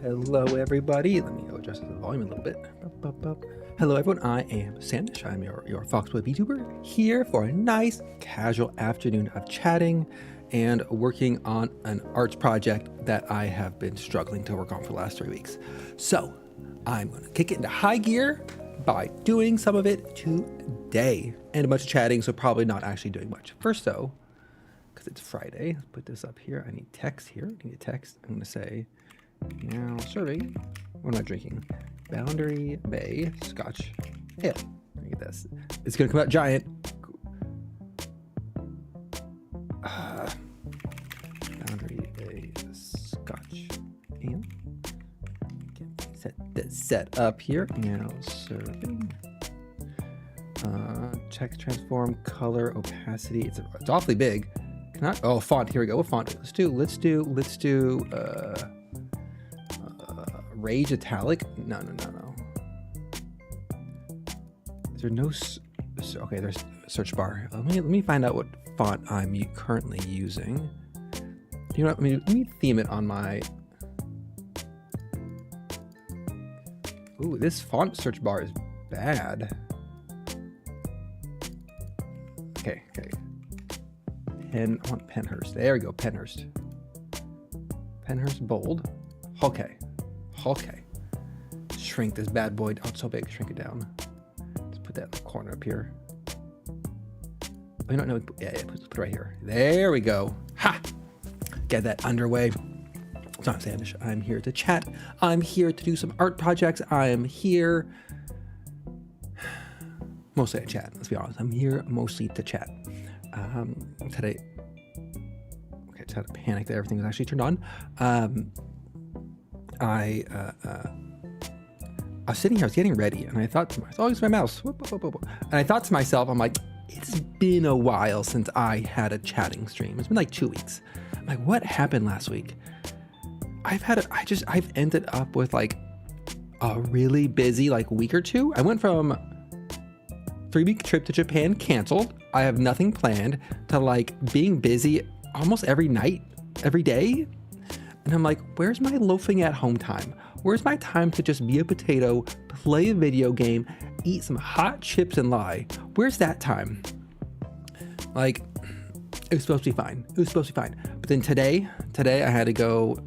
Hello, everybody. Let me adjust the volume a little bit. Hello, everyone. I am Sandish. I'm your Foxwood VTuber here for a nice casual afternoon of chatting and working on an arts project that I have been struggling to work on for the last 3 weeks. So I'm going to kick it into high gear by doing some of it today and a bunch of chatting, so probably not actually doing much. First, though, because it's Friday, let's put this up here. I need text here. I need a text. I'm going to say, now serving. What am I drinking? Boundary Bay Scotch Ale. Look at this. It's going to come out giant. Boundary Bay Scotch Ale. Set up here. Now serving. Text transform, color, opacity. It's awfully big. Can I? Oh, font. Here we go. What font? Let's do. Rage Italic. No. Is there no? Okay, there's a search bar. Let me find out what font I'm currently using. You know what? Let me theme it on my. Ooh, this font search bar is bad. Okay. I want Penhurst. There we go, Penhurst. Penhurst bold. Okay. Shrink this bad boy. Oh, it's so big. Shrink it down. Let's put that in the corner up here. Oh, you don't know. Yeah. Put it right here. There we go. Ha! Get that underway. So I'm Sandish. I'm here to chat. I'm here to do some art projects. I am here mostly to chat. Let's be honest. I'm here mostly to chat. Today. Okay, just had a panic that everything was actually turned on. I was sitting here, I was getting ready, and I thought to myself, oh, it's my mouse. And I thought to myself, I'm like, it's been a while since I had a chatting stream. It's been like 2 weeks. I'm like, what happened last week? I've ended up with like a really busy like week or two. I went from 3-week trip to Japan canceled. I have nothing planned to like being busy almost every night, every day. And I'm like, where's my loafing at home time? Where's my time to just be a potato, play a video game, eat some hot chips and lie? Where's that time? Like, it was supposed to be fine. But then today I had to go,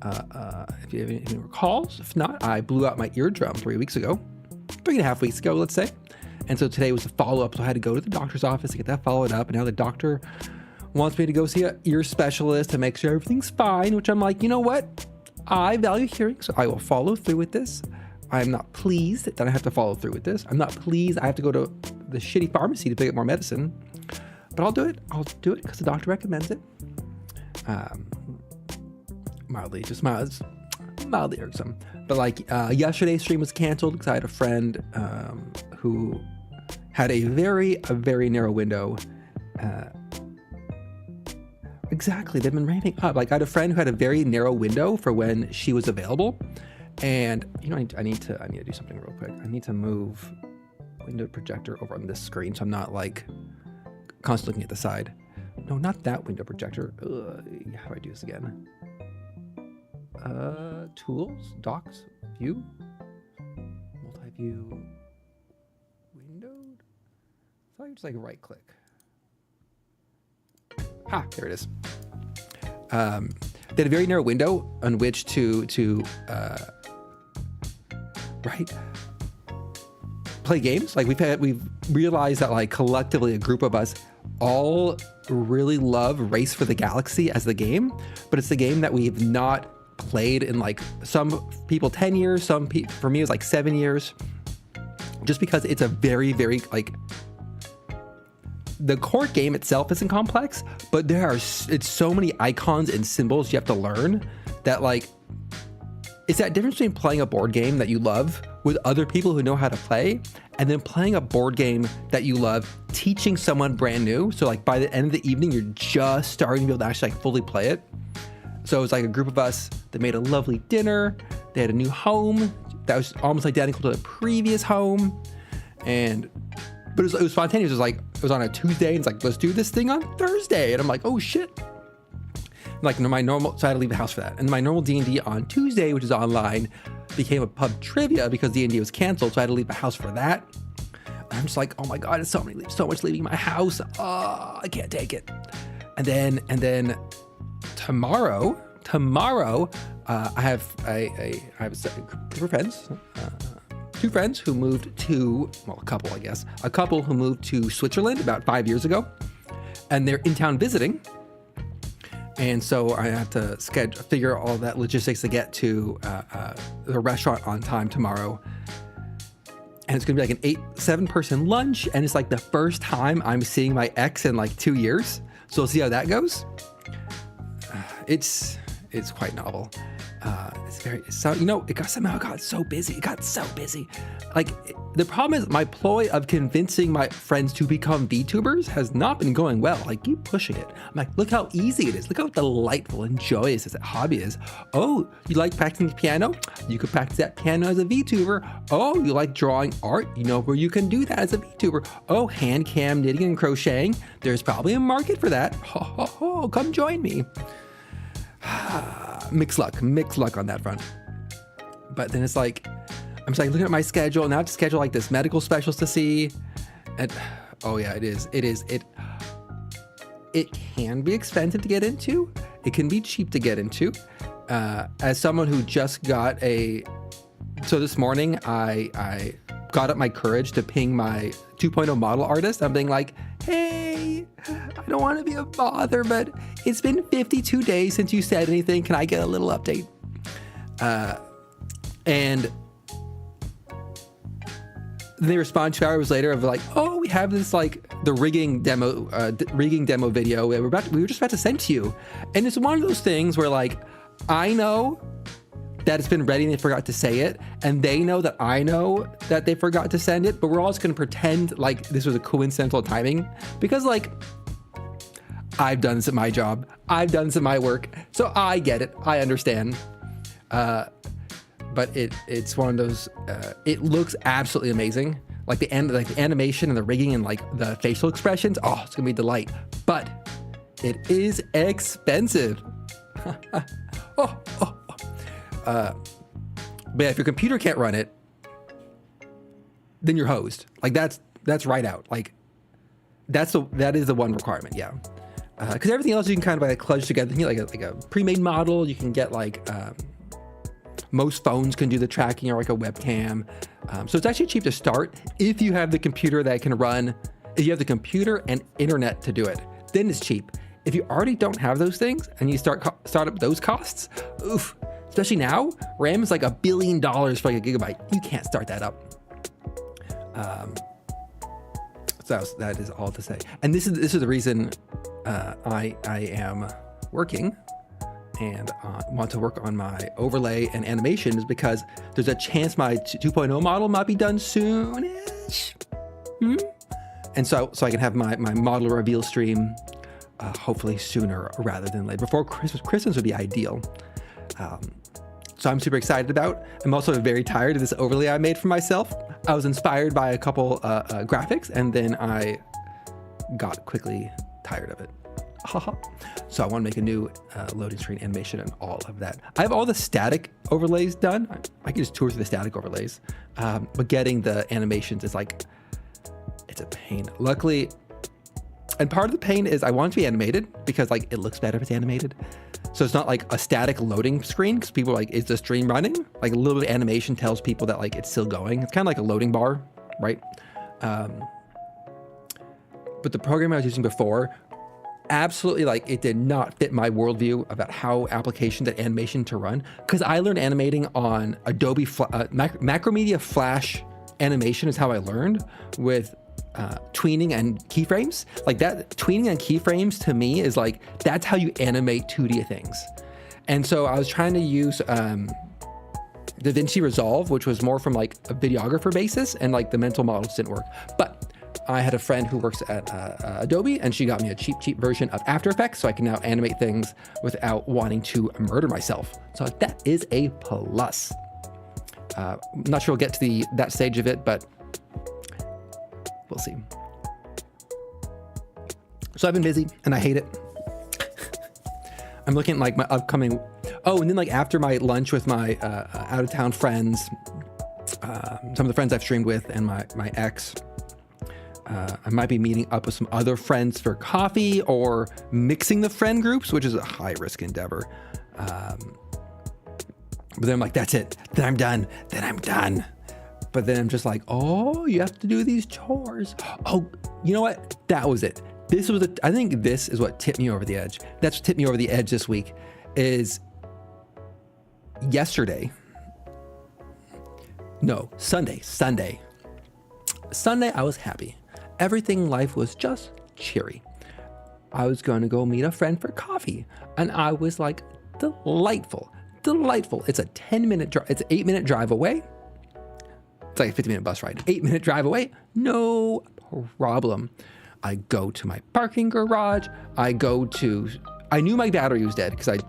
if you have any recalls, if not, I blew out my eardrum 3.5 weeks ago, let's say. And so today was a follow-up, so I had to go to the doctor's office to get that followed up. And now the doctor wants me to go see an ear specialist to make sure everything's fine, which I'm like, you know what? I value hearing, so I will follow through with this. I'm not pleased that I have to follow through with this. I'm not pleased I have to go to the shitty pharmacy to pick up more medicine, but I'll do it. I'll do it because the doctor recommends it. Mildly irksome. But like yesterday's stream was canceled because I had a friend who had a very narrow window. Exactly, they've been ramping up. Like I had a friend who had a very narrow window for when she was available, and you know I need to do something real quick. I need to move window projector over on this screen so I'm not like constantly looking at the side. No, not that window projector. How do I do this again? Tools, docs, view, multi-view, windowed. So I just like right click. Ha, there it is. They had a very narrow window on which to play games. Like we've realized that like collectively a group of us all really love Race for the Galaxy as the game, but it's the game that we've not played in like some people 10 years, for me it was like 7 years, just because it's a very like the core game itself isn't complex, but it's so many icons and symbols you have to learn that like it's that difference between playing a board game that you love with other people who know how to play and then playing a board game that you love teaching someone brand new. So like by the end of the evening you're just starting to be able to actually like fully play it. So it was like a group of us that made a lovely dinner. They had a new home that was almost identical to the previous home, but it was spontaneous. It was on a Tuesday, and it's like, let's do this thing on Thursday. And I'm like, oh shit. Like my normal, so I had to leave the house for that. And my normal D&D on Tuesday, which is online, became a pub trivia because D&D was canceled. So I had to leave the house for that. And I'm just like, oh my God, it's so much leaving my house. Oh, I can't take it. And then tomorrow, I have a group of friends, two friends who moved to, well, a couple who moved to Switzerland about 5 years ago, and they're in town visiting. And so I have to figure all that logistics to get to the restaurant on time tomorrow. And it's gonna be like an 7 person lunch, and it's like the first time I'm seeing my ex in like 2 years. So we'll see how that goes. It's quite novel. It got so busy. It got so busy. Like, the problem is my ploy of convincing my friends to become VTubers has not been going well. Like, keep pushing it. I'm like, look how easy it is. Look how delightful and joyous this hobby is. Oh, you like practicing the piano? You could practice that piano as a VTuber. Oh, you like drawing art? You know where you can do that as a VTuber. Oh, hand cam knitting and crocheting. There's probably a market for that. Ho, ho, ho, come join me. Mixed luck on that front. But then it's like, I'm just like looking at my schedule, and I have to schedule like this medical specialist to see. And oh yeah, it can be expensive to get into. It can be cheap to get into. As someone who just got so this morning I got up my courage to ping my 2.0 model artist. I'm being like, hey, I don't want to be a bother, but it's been 52 days since you said anything. Can I get a little update? And they respond 2 hours later of like, oh, we have this like the rigging demo video we were just about to send to you. And it's one of those things where like, I know that it's been ready and they forgot to say it, and they know that I know that they forgot to send it, but we're all just gonna pretend like this was a coincidental timing, because like, I've done this at my job, I've done this at my work, so I get it, I understand. But it's one of those, it looks absolutely amazing. Like the animation and the rigging and like the facial expressions, oh, it's gonna be a delight. But it is expensive. But if your computer can't run it, then you're hosed. Like that's right out. Like that is the one requirement, yeah. Because everything else you can kind of like kludge together. You can get like a pre-made model. You can get like most phones can do the tracking, or like a webcam. So it's actually cheap to start if you have the computer that can run. If you have the computer and internet to do it, then it's cheap. If you already don't have those things and you start up those costs, oof. Especially now, RAM is like $1 billion for like a gigabyte. You can't start that up. So that is all to say. And this is the reason I am working and want to work on my overlay and animation, is because there's a chance my 2.0 model might be done soonish. And so I can have my model reveal stream hopefully sooner rather than later. Before Christmas. Christmas would be ideal. So I'm super excited about. I'm also very tired of this overlay I made for myself. I was inspired by a couple graphics, and then I got quickly tired of it. So I want to make a new loading screen animation and all of that. I have all the static overlays done. I can just tour through the static overlays, but getting the animations is like, it's a pain. Luckily, and part of the pain is I want it to be animated because like it looks better if it's animated. So it's not like a static loading screen, because people are like, is the stream running? Like a little bit of animation tells people that like it's still going. It's kind of like a loading bar, right? But the program I was using before, absolutely like it did not fit my worldview about how applications and animation to run. Because I learned animating on Adobe Macromedia Flash animation is how I learned, with tweening and keyframes. Like that tweening and keyframes to me is like, that's how you animate 2D things. And so I was trying to use DaVinci Resolve, which was more from like a videographer basis, and like the mental models didn't work. But I had a friend who works at Adobe, and she got me a cheap version of After Effects, so I can now animate things without wanting to murder myself. So that is a plus. I'm not sure we'll get to that stage of it, but we'll see. So I've been busy and I hate it. I'm looking at like my upcoming, and then like after my lunch with my out of town friends, some of the friends I've streamed with and my ex, I might be meeting up with some other friends for coffee or mixing the friend groups, which is a high risk endeavor. But then I'm like, that's it. Then I'm done. But then I'm just like, oh, you have to do these chores. Oh, you know what? That was it. I think this is what tipped me over the edge. That's what tipped me over the edge this week is Sunday, I was happy. Everything in life was just cheery. I was going to go meet a friend for coffee and I was like, delightful. It's a 10-minute drive. It's an 8-minute drive away. It's like a 50-minute bus ride. 8-minute drive away. No problem. I go to my parking garage. I knew my battery was dead because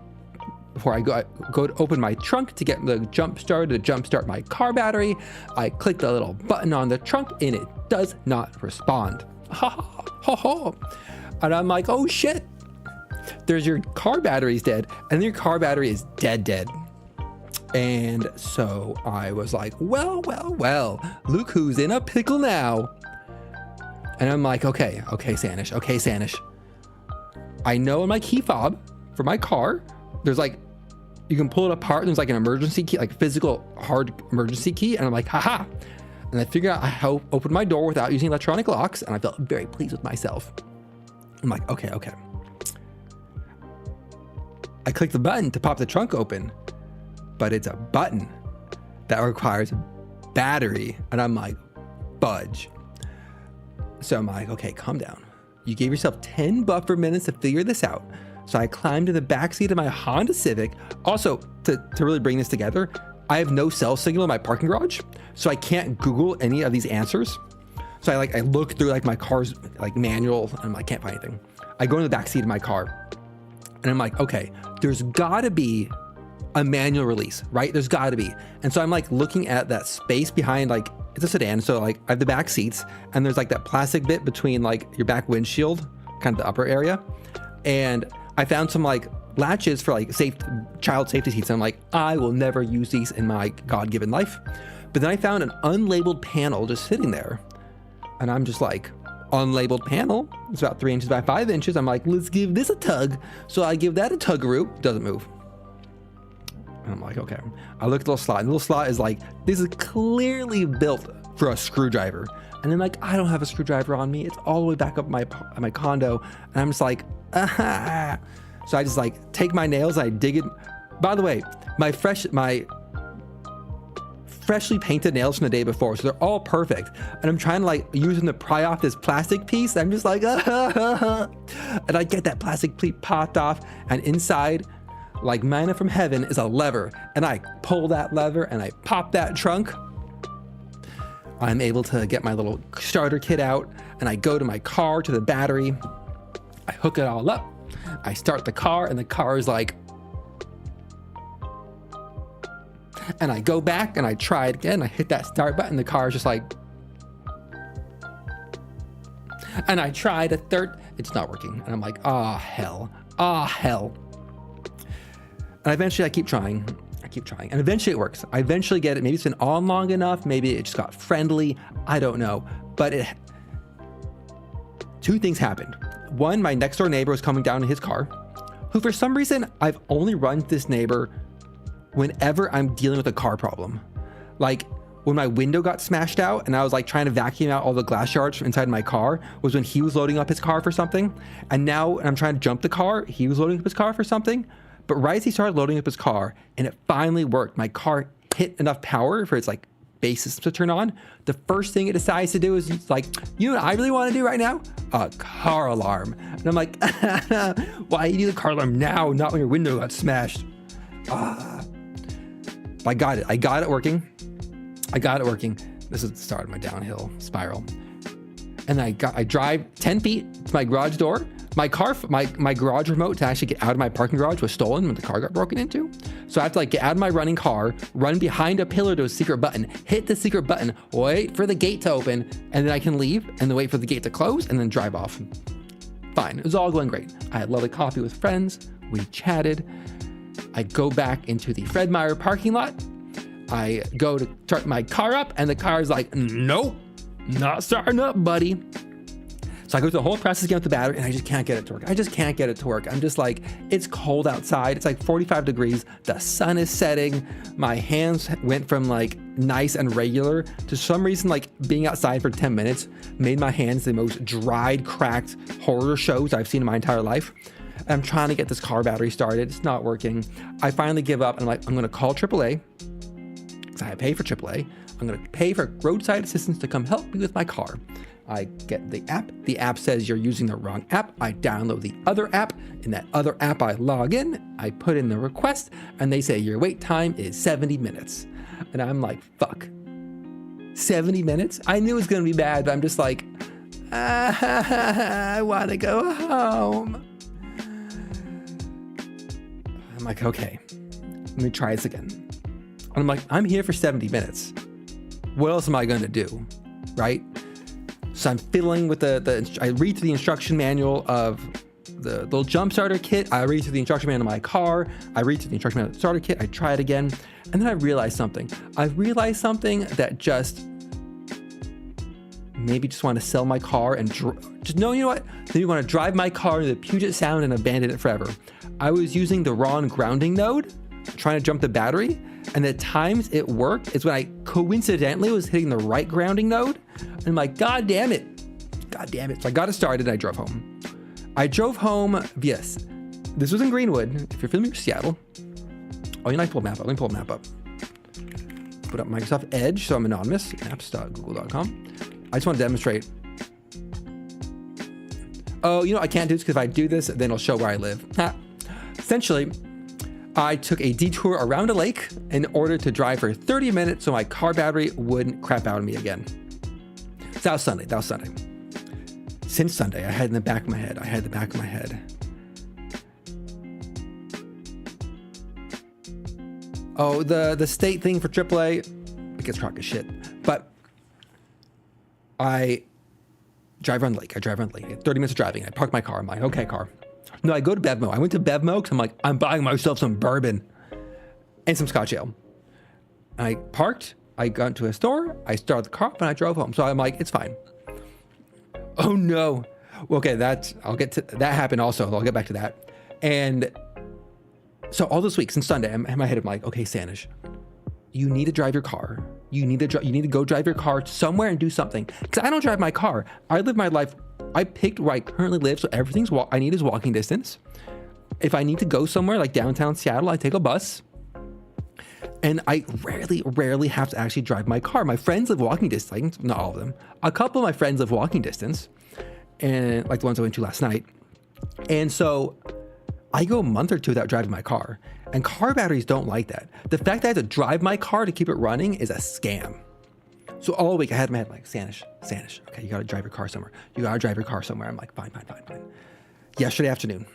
before I go to open my trunk to get the jump start my car battery, I click the little button on the trunk and it does not respond. And I'm like, oh shit. There's your car battery's dead and your car battery is dead. And so I was like, well, look who's in a pickle now. And I'm like, okay, Sanish. I know in my key fob for my car, there's like, you can pull it apart. And there's like an emergency key, like physical hard emergency key. And I'm like, haha. And I figured out how to open my door without using electronic locks. And I felt very pleased with myself. I'm like, okay. I click the button to pop the trunk open, but it's a button that requires battery. And I'm like, fudge. So I'm like, okay, calm down. You gave yourself 10 buffer minutes to figure this out. So I climbed to the backseat of my Honda Civic. Also, to really bring this together, I have no cell signal in my parking garage, so I can't Google any of these answers. So I look through like my car's like manual and I can't find anything. I go in the backseat of my car and I'm like, okay, there's gotta be a manual release, right? There's gotta be. And so I'm like looking at that space behind, like, it's a sedan. So like I have the back seats and there's like that plastic bit between like your back windshield, kind of the upper area. And I found some like latches for like child safety seats. And I'm like, I will never use these in my God-given life. But then I found an unlabeled panel just sitting there. And I'm just like, unlabeled panel. It's about 3 inches by 5 inches. I'm like, let's give this a tug. So I give that a tug-a-roo. Doesn't move. And I'm like, okay. I look at the little slot. And the little slot is like, this is clearly built for a screwdriver. And I'm like, I don't have a screwdriver on me. It's all the way back up my condo. And I'm just like, ah. So I just like take my nails, I dig it. By the way, my freshly painted nails from the day before, so they're all perfect. And I'm trying to like use them to pry off this plastic piece. I'm just like, and I get that plastic piece popped off, and inside, like manna from heaven, is a lever. And I pull that lever and I pop that trunk. I'm able to get my little starter kit out, and I go to my car, to the battery. I hook it all up. I start the car, and the car is like, and I go back and I try it again. I hit that start button. The car is just like, and I tried a third, it's not working. And I'm like, ah, hell. And eventually I keep trying. And eventually it works. I eventually get it. Maybe it's been on long enough. Maybe it just got friendly. I don't know. But two things happened. One, my next door neighbor was coming down in his car, who for some reason, I've only run into this neighbor whenever I'm dealing with a car problem. Like when my window got smashed out and I was like trying to vacuum out all the glass shards from inside my car, was when he was loading up his car for something. And now when I'm trying to jump the car, he was loading up his car for something. But right as he started loading up his car and it finally worked, my car hit enough power for its like base system to turn on. The first thing it decides to do is it's like, you know what I really want to do right now? A car alarm. And I'm like, why you need a car alarm now, not when your window got smashed? I got it. I got it working. This is the start of my downhill spiral. And I drive 10 feet to my garage door. My garage remote to actually get out of my parking garage was stolen when the car got broken into. So I have to like get out of my running car, run behind a pillar to a secret button, hit the secret button, wait for the gate to open, and then I can leave and then wait for the gate to close and then drive off. Fine. It was all going great. I had lovely coffee with friends. We chatted. I go back into the Fred Meyer parking lot. I go to start my car up, and the car's like, nope, not starting up, buddy. So I go through the whole process again with the battery, and I just can't get it to work. I just can't get it to work. I'm just like, it's cold outside. It's like 45 degrees. The sun is setting. My hands went from like nice and regular to some reason, like being outside for 10 minutes made my hands the most dried, cracked horror shows I've seen in my entire life. I'm trying to get this car battery started. It's not working. I finally give up, and I'm like, I'm gonna call AAA, because I pay for AAA. I'm gonna pay for roadside assistance to come help me with my car. I get the app. The app says you're using the wrong app. I download the other app. In that other app, I log in. I put in the request, and they say your wait time is 70 minutes. And I'm like, fuck. 70 minutes? I knew it was going to be bad, but I'm just like, I want to go home. I'm like, okay, let me try this again. And I'm like, I'm here for 70 minutes. What else am I going to do? Right? So I'm fiddling with I read through the instruction manual of the little jump starter kit. I read through the instruction manual of my car. I read through the instruction manual of the starter kit. I try it again. And then I realized something. I realized something that just maybe just want to sell my car and you know what? Maybe want to drive my car to the Puget Sound and abandon it forever. I was using the wrong grounding node, trying to jump the battery. And the times it worked is when I coincidentally was hitting the right grounding node. And I'm like, God damn it. God damn it. So I got it started and I drove home. I drove home, yes. This was in Greenwood. If you're familiar with Seattle. Oh, you like to pull a map up. Let me pull a map up. Put up Microsoft Edge, so I'm anonymous. Apps.google.com. I just want to demonstrate. Oh, you know, I can't do this because if I do this, then it'll show where I live. Essentially, I took a detour around a lake in order to drive for 30 minutes so my car battery wouldn't crap out on me again. So that was Sunday. Since Sunday, I had in the back of my head. Oh, the state thing for AAA, it gets crock as shit. But I drive around the lake. 30 minutes of driving. I park my car. I'm like, okay, car. No, I go to Bevmo. I went to Bevmo because I'm like, I'm buying myself some bourbon and some Scotch ale. I parked. I got into a store. I started the car up and I drove home. So I'm like, it's fine. Oh no. Well, okay, I'll get to that. Happened also. I'll get back to that. And so all this week since Sunday, I'm in my head. I'm like, okay, Sanish, you need to drive your car. You need to go drive your car somewhere and do something. Because I don't drive my car. I live my life. I picked where I currently live, so everything's I need is walking distance. If I need to go somewhere like downtown Seattle, I take a bus. And I rarely have to actually drive my car. My friends live walking distance, not all of them. A couple of my friends live walking distance, and like the ones I went to last night. And so I go a month or two without driving my car. And car batteries don't like that. The fact that I have to drive my car to keep it running is a scam. So all week I had in my head like, Sanish, okay, you gotta drive your car somewhere. I'm like, fine. Yesterday afternoon,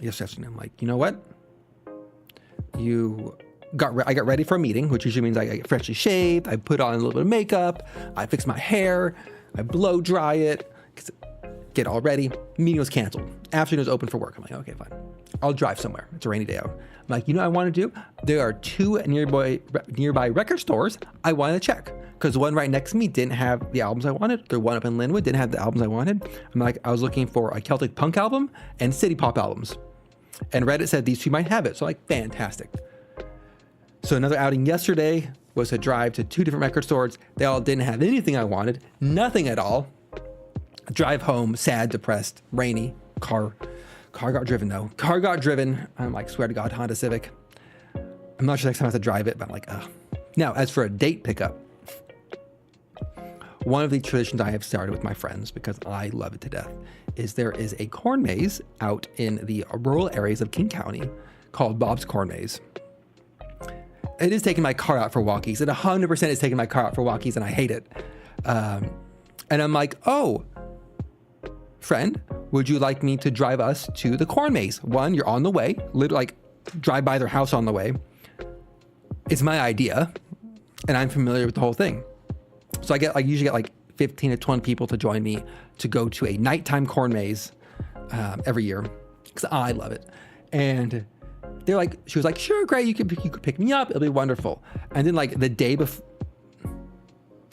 I'm like, you know what? I got ready for a meeting, which usually means I get freshly shaved. I put on a little bit of makeup. I fix my hair. I blow dry it. Get all ready. Meeting was canceled. Afternoon was open for work. I'm like, okay, fine. I'll drive somewhere. It's a rainy day out. I'm like, you know what I want to do? There are 2 nearby record stores I want to check. Because one right next to me didn't have the albums I wanted. The one up in Linwood didn't have the albums I wanted. I was looking for a Celtic punk album and city pop albums. And Reddit said these 2 might have it. So I'm like, fantastic. So another outing yesterday was to drive to 2 different record stores. They all didn't have anything I wanted. Nothing at all. Drive home, sad, depressed, rainy. Car got driven though. I'm like, swear to God, Honda Civic. I'm not sure next time I have to drive it, but I'm like, ugh. Now, as for a date pickup, one of the traditions I have started with my friends, because I love it to death, is there is a corn maze out in the rural areas of King County called Bob's Corn Maze. It is taking my car out for walkies. It 100% is taking my car out for walkies, and I hate it. And I'm like, oh, friend, would you like me to drive us to the corn maze? One, you're on the way, literally like drive by their house on the way. It's my idea, and I'm familiar with the whole thing. So I usually get like 15 to 20 people to join me to go to a nighttime corn maze every year because I love it. And they're like, she was like, sure, great, you could pick me up, it'll be wonderful. And then like the day before,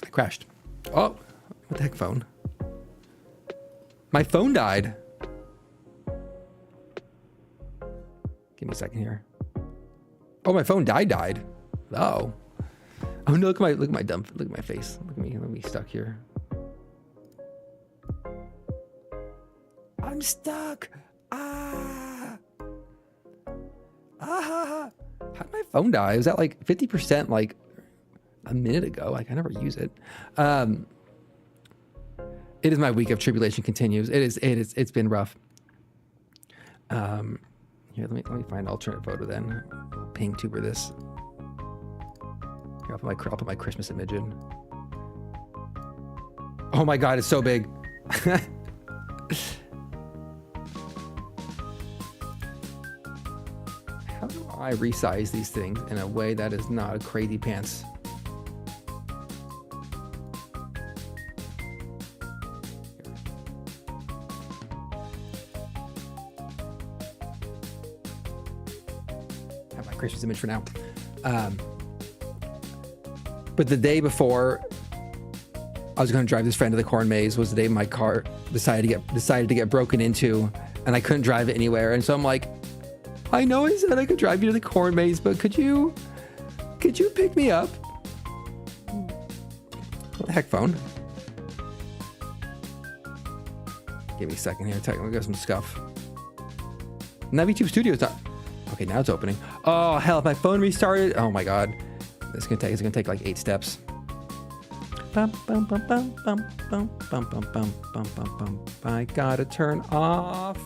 I crashed. Oh, what the heck, phone? My phone died. Give me a second here. Oh, my phone died. Oh. Oh no, look at my dump. Look at my face. Look at me stuck here. I'm stuck. How did my phone die? It was at like 50% like a minute ago. Like I never use it. It is my week of tribulation continues. It's been rough. Here, let me find an alternate photo then. Ping tuber this. Here, I'll put my Christmas image in. Oh my God, it's so big. How do I resize these things in a way that is not a crazy pants? Have my Christmas image for now. But the day before I was going to drive this friend to the corn maze was the day my car decided to get broken into, and I couldn't drive it anywhere. And so I'm like, I know I said I could drive you to the corn maze, but could you pick me up? What the heck, phone? Give me a second here. We'll get some stuff. NaviTube Studio's not. Okay, now it's opening. Oh hell! If my phone restarted. Oh my God, it's gonna take like 8 steps. I gotta turn off.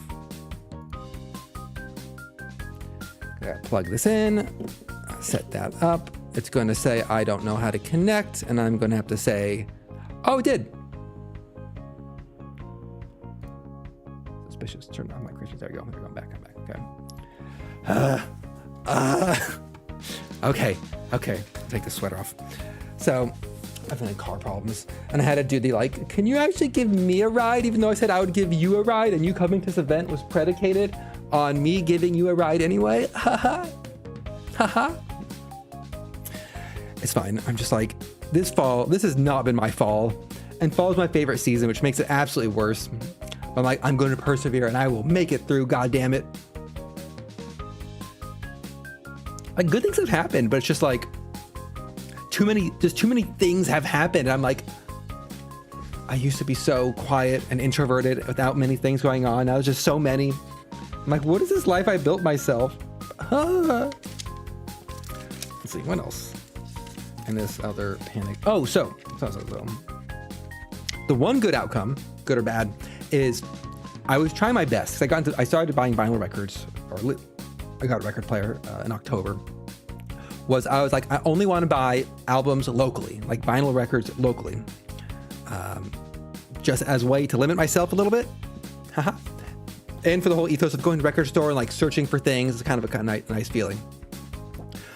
Gotta plug this in. Set that up. It's gonna say I don't know how to connect, and I'm gonna have to say, oh, it did. Suspicious. Turn on my Christmas. There we go. I'm back. Okay. Okay. Take the sweater off. So I've been in car problems, and I had to do the like, can you actually give me a ride? Even though I said I would give you a ride, and you coming to this event was predicated on me giving you a ride anyway. Haha. It's fine. I'm just like, this has not been my fall, and fall is my favorite season, which makes it absolutely worse. I'm like, I'm going to persevere and I will make it through. God damn it. Like good things have happened, but it's just like too many things have happened. And I'm like, I used to be so quiet and introverted without many things going on. Now there's just so many. I'm like, what is this life I built myself? Let's see, what else? And this other panic. Oh, so the one good outcome, good or bad, is I was trying my best. I started buying vinyl records, or I got a record player in October. I was like, I only want to buy albums locally, like vinyl records locally, just as a way to limit myself a little bit. And for the whole ethos of going to the record store and like searching for things, it's kind of a nice feeling.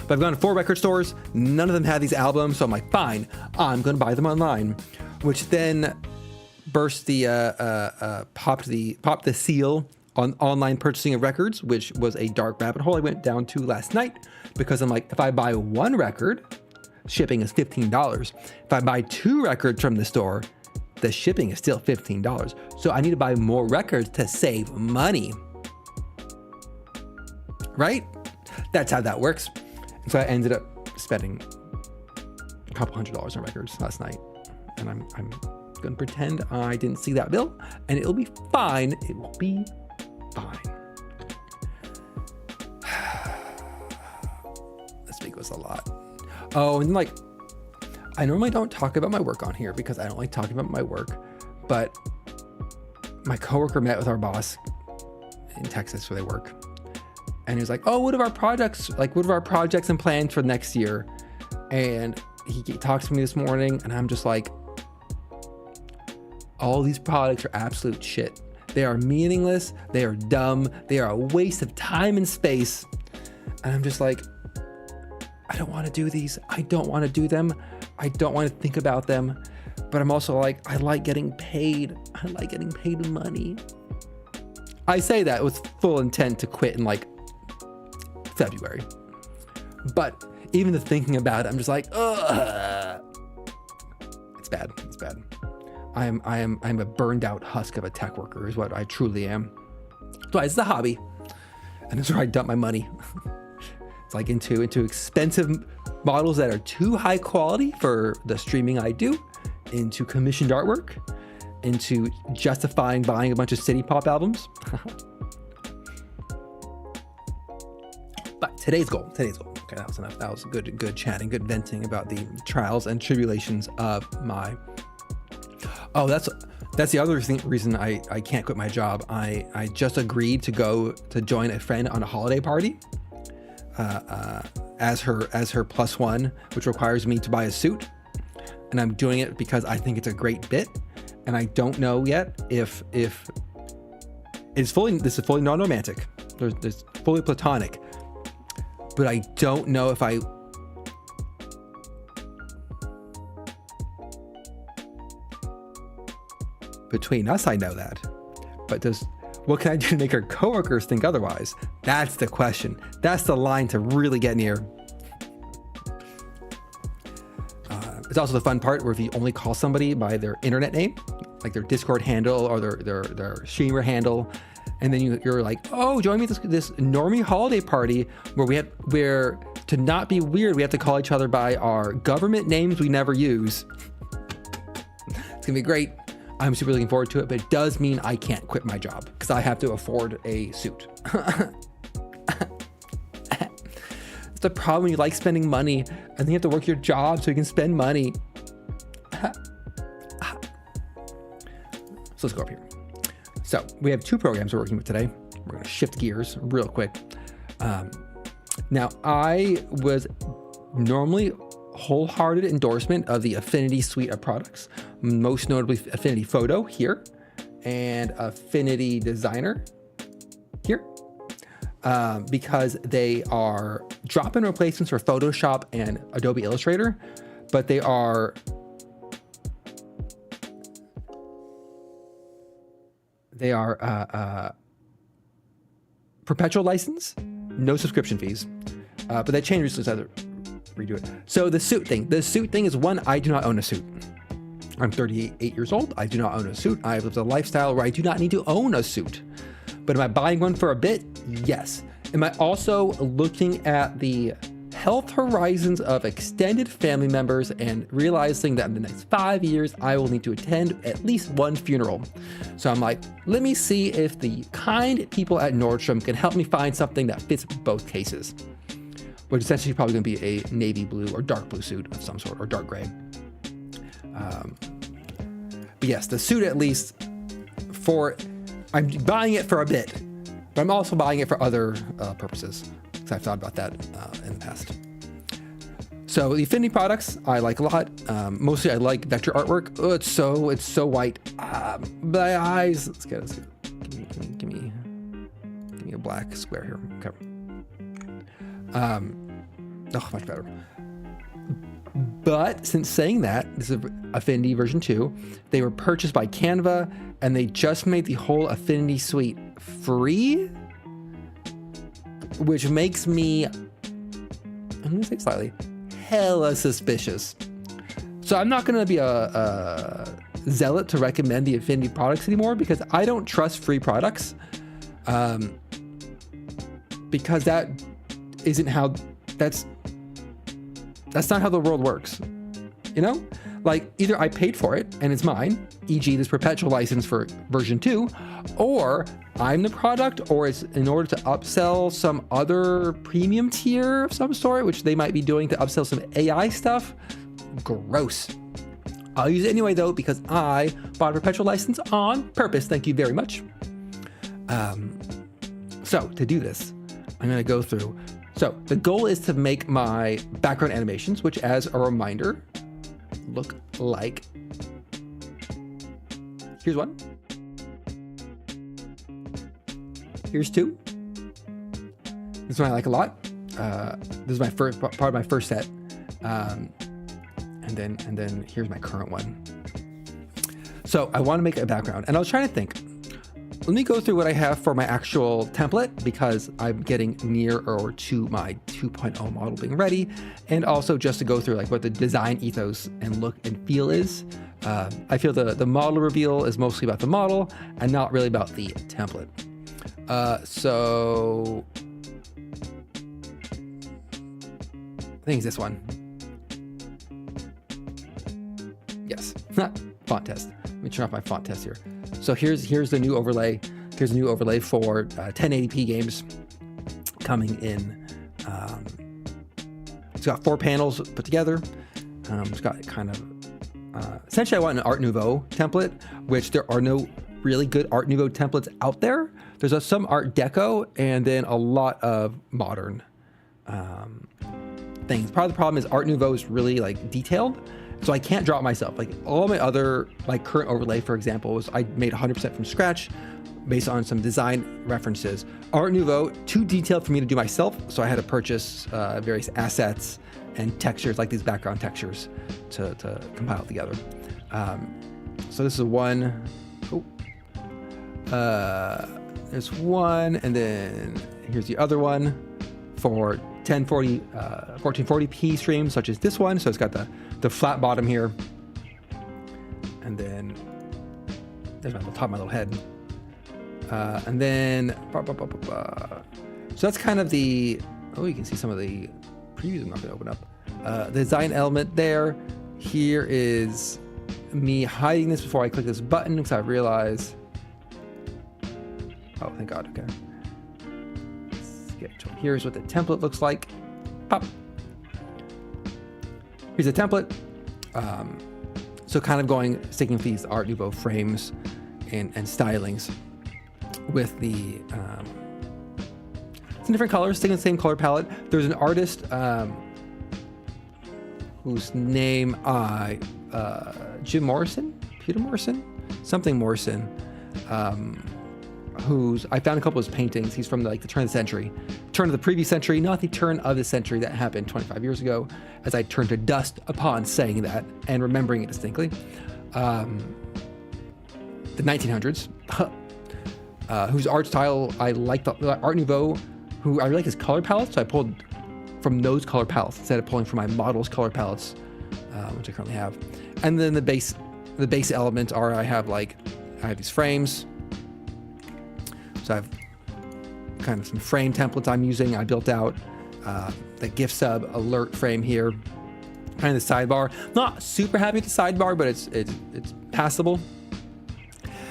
But I've gone to 4 record stores, none of them had these albums, so I'm like, fine, I'm going to buy them online, which then burst popped the seal on online purchasing of records, which was a dark rabbit hole I went down to last night, because I'm like, if I buy 1 record, shipping is $15. If I buy 2 records from the store, the shipping is still $15. So I need to buy more records to save money. Right? That's how that works. And so I ended up spending a couple $100s on records last night. And I'm gonna pretend I didn't see that bill, and it'll be fine. It will be fine. This week was a lot. Oh, and like, I normally don't talk about my work on here because I don't like talking about my work, but my coworker met with our boss in Texas where they work, and he was like, oh, what are our projects and plans for next year? And he talks to me this morning, and I'm just like, all these products are absolute shit. They are meaningless. They are dumb. They are a waste of time and space. And I'm just like, I don't want to do these. I don't want to do them. I don't want to think about them. But I'm also like, I like getting paid. I like getting paid money. I say that with full intent to quit in like February. But even the thinking about it, I'm just like, ugh. It's bad. It's bad. I'm a burned out husk of a tech worker is what I truly am. So it's the hobby, and that's where I dump my money. It's like into expensive models that are too high quality for the streaming I do, into commissioned artwork, into justifying buying a bunch of City Pop albums. But today's goal. Okay, that was enough. That was good chatting, good venting about the trials and tribulations of my. Oh, that's the other reason I can't quit my job. I just agreed to join a friend on a holiday party as her plus one, which requires me to buy a suit. And I'm doing it because I think it's a great bit. And I don't know yet if this is fully non-romantic. There's fully platonic. But I don't know if I. Between us, I know that. But what can I do to make her coworkers think otherwise? That's the question. That's the line to really get near. It's also the fun part where if you only call somebody by their internet name, like their Discord handle or their streamer handle, and then you're like, oh, join me at this normie holiday party where to not be weird, we have to call each other by our government names we never use. It's gonna be great. I'm super looking forward to it, but it does mean I can't quit my job because I have to afford a suit. It's the problem when you like spending money and then you have to work your job so you can spend money. So let's go up here. So we have two programs we're working with today. We're going to shift gears real quick. Now, I was normally wholehearted endorsement of the Affinity suite of products, most notably Affinity Photo here and Affinity Designer here, because they are drop-in replacements for Photoshop and Adobe Illustrator, but they are perpetual license, no subscription fees, but that changed recently, so I had to redo it. So the suit thing is one, I do not own a suit. I'm 38 years old. I do not own a suit. I have lived a lifestyle where I do not need to own a suit. But am I buying one for a bit? Yes. Am I also looking at the health horizons of extended family members and realizing that in the next 5 years, I will need to attend at least one funeral? So I'm like, let me see if the kind people at Nordstrom can help me find something that fits both cases, which is essentially probably going to be a navy blue or dark blue suit of some sort, or dark gray. But yes, the suit at least I'm buying it for a bit, but I'm also buying it for other purposes, because I've thought about that in the past. So the Affinity products I like a lot. Mostly I like vector artwork. Oh, it's so white. My eyes. Let's get it. Give me a black square here. Okay. Oh, much better. But since saying that, this is Affinity version 2, they were purchased by Canva and they just made the whole Affinity suite free, which makes me, I'm gonna say slightly, hella suspicious. So I'm not gonna be a zealot to recommend the Affinity products anymore because I don't trust free products, because that isn't how, that's not how the world works, you know? Like, either I paid for it and it's mine, e.g. this perpetual license for version 2, or I'm the product, or it's in order to upsell some other premium tier of some sort, which they might be doing to upsell some AI stuff. Gross. I'll use it anyway though, because I bought a perpetual license on purpose. Thank you very much. So to do this, I'm gonna go through. So the goal is to make my background animations, which, as a reminder, look like, here's one, here's two. This one I like a lot. This is my first part of my first set, and then here's my current one. So I want to make a background, and I was trying to think, let me go through what I have for my actual template, because I'm getting nearer to my 2.0 model being ready, and also just to go through like what the design ethos and look and feel is. I feel the model reveal is mostly about the model and not really about the template. So I think it's this one. Yes, font test. Let me turn off my font test here. So here's the new overlay. Here's a new overlay for 1080p games coming in. It's got 4 panels put together. It's got kind of, essentially I want an Art Nouveau template, which there are no really good Art Nouveau templates out there. There's some Art Deco and then a lot of modern things. Part of the problem is Art Nouveau is really like detailed, so I can't draw it myself. Like all my other, like current overlay, for example, was I made 100% from scratch based on some design references. Art Nouveau, too detailed for me to do myself, so I had to purchase various assets and textures, like these background textures, to compile it together. So this is one. There's one, and then here's the other one for 1440p streams, such as this one. So it's got the flat bottom here, and then there's my top of my little head, and then so that's kind of the, oh, you can see some of the previews. I'm not going to open up the design element there. Here is me hiding this before I click this button, because I realize, oh, thank God. Okay. Schedule. Here's what the template looks like. Pop. Here's a template. So kind of sticking with these Art Nouveau frames and stylings with the, some different colors, sticking the same color palette. There's an artist whose name Jim Morrison, Peter Morrison, something Morrison, who's, I found a couple of his paintings. He's from the turn of the century, turn of the previous century, not the turn of the century that happened 25 years ago, as I turned to dust upon saying that and remembering it distinctly. The 1900s, whose art style I liked, Art Nouveau, who I really like his color palette, so I pulled from those color palettes instead of pulling from my model's color palettes, which I currently have. And then the base elements are, I have these frames. So I have kind of some frame templates I'm using. I built out the gift sub alert frame here, kind of the sidebar. Not super happy with the sidebar, but it's passable.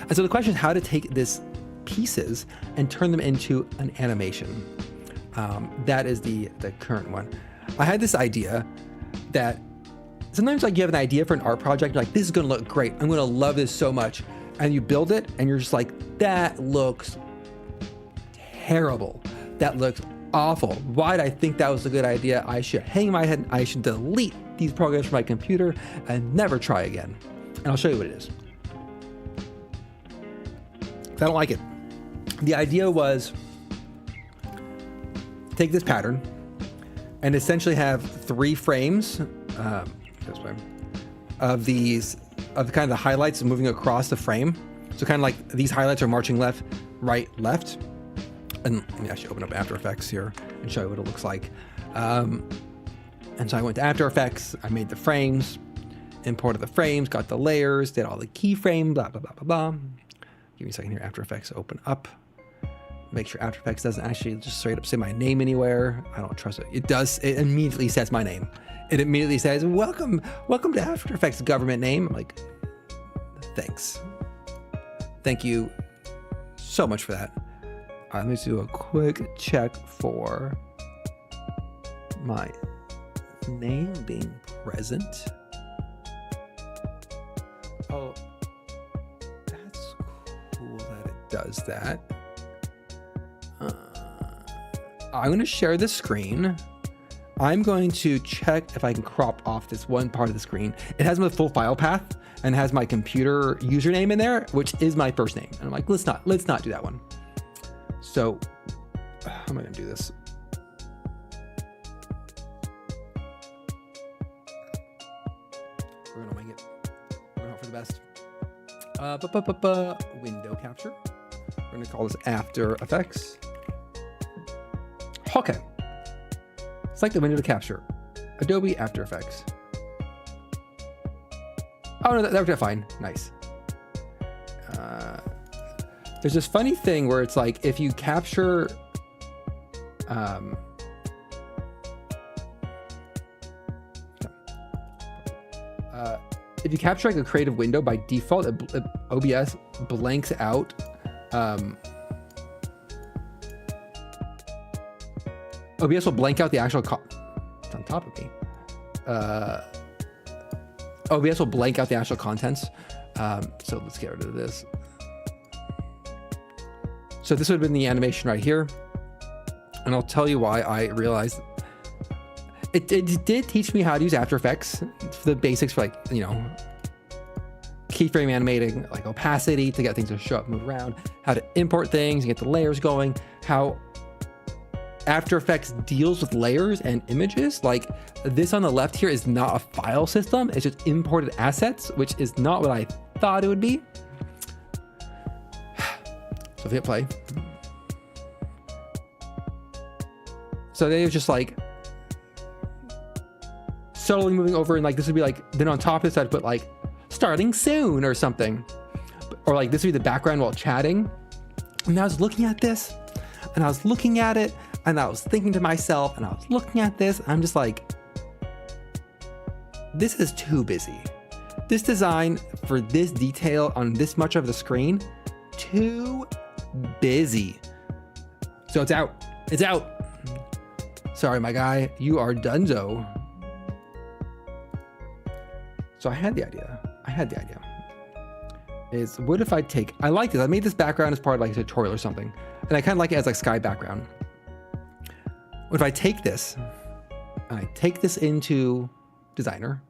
And so the question is how to take this pieces and turn them into an animation. That is the current one. I had this idea that sometimes you have an idea for an art project, you're like, this is gonna look great. I'm gonna love this so much. And you build it and you're just like, that looks terrible. That looks awful. Why did I think that was a good idea? I should hang my head. I should delete these programs from my computer and never try again. And I'll show you what it is. I don't like it. The idea was take this pattern and essentially have 3 frames this way, of kind of the highlights moving across the frame. So kind of like these highlights are marching left, right, left. And let me actually open up After Effects here and show you what it looks like. And so I went to After Effects, I made the frames, imported the frames, got the layers, did all the keyframe, blah, blah, blah, blah, blah. Give me a second here, After Effects open up. Make sure After Effects doesn't actually just straight up say my name anywhere. I don't trust it. It does, it immediately says my name. It immediately says, welcome to After Effects government name. I'm like, thanks. Thank you so much for that. Let me do a quick check for my name being present. Oh, that's cool that it does that. I'm going to share the screen. I'm going to check if I can crop off this one part of the screen. It has my full file path and has my computer username in there, which is my first name. And I'm like, let's not do that one. So how am I going to do this? We're going to wing it. We're going to hope for the best. Window capture. We're going to call this After Effects. Okay. Select the window to capture. Adobe After Effects. Oh, no, that worked out fine. Nice. There's this funny thing where it's like, if you capture... if you capture like a creative window, by default, OBS blanks out OBS will blank out the actual it's on top of me. OBS will blank out the actual contents. So let's get rid of this. So this would have been the animation right here. And I'll tell you why I realized it did teach me how to use After Effects for the basics, for like, you know, keyframe animating, like opacity to get things to show up, move around, how to import things and get the layers going, how After Effects deals with layers and images. Like this on the left here is not a file system. It's just imported assets, which is not what I thought it would be. So if you hit play. So they was just like subtly moving over, and like this would be like, then on top of this I'd put like starting soon or something, or like this would be the background while chatting. And I was looking at this and I was looking at it and I was thinking to myself, and I was looking at this, I'm just like, this is too busy. This design for this detail on this much of the screen, too busy. So it's out. It's out. Sorry, my guy, you are donezo. So I had the idea. Is what if I take, I like this. I made this background as part of like a tutorial or something. And I kind of like it as like sky background. What if I take this and I take this into Designer,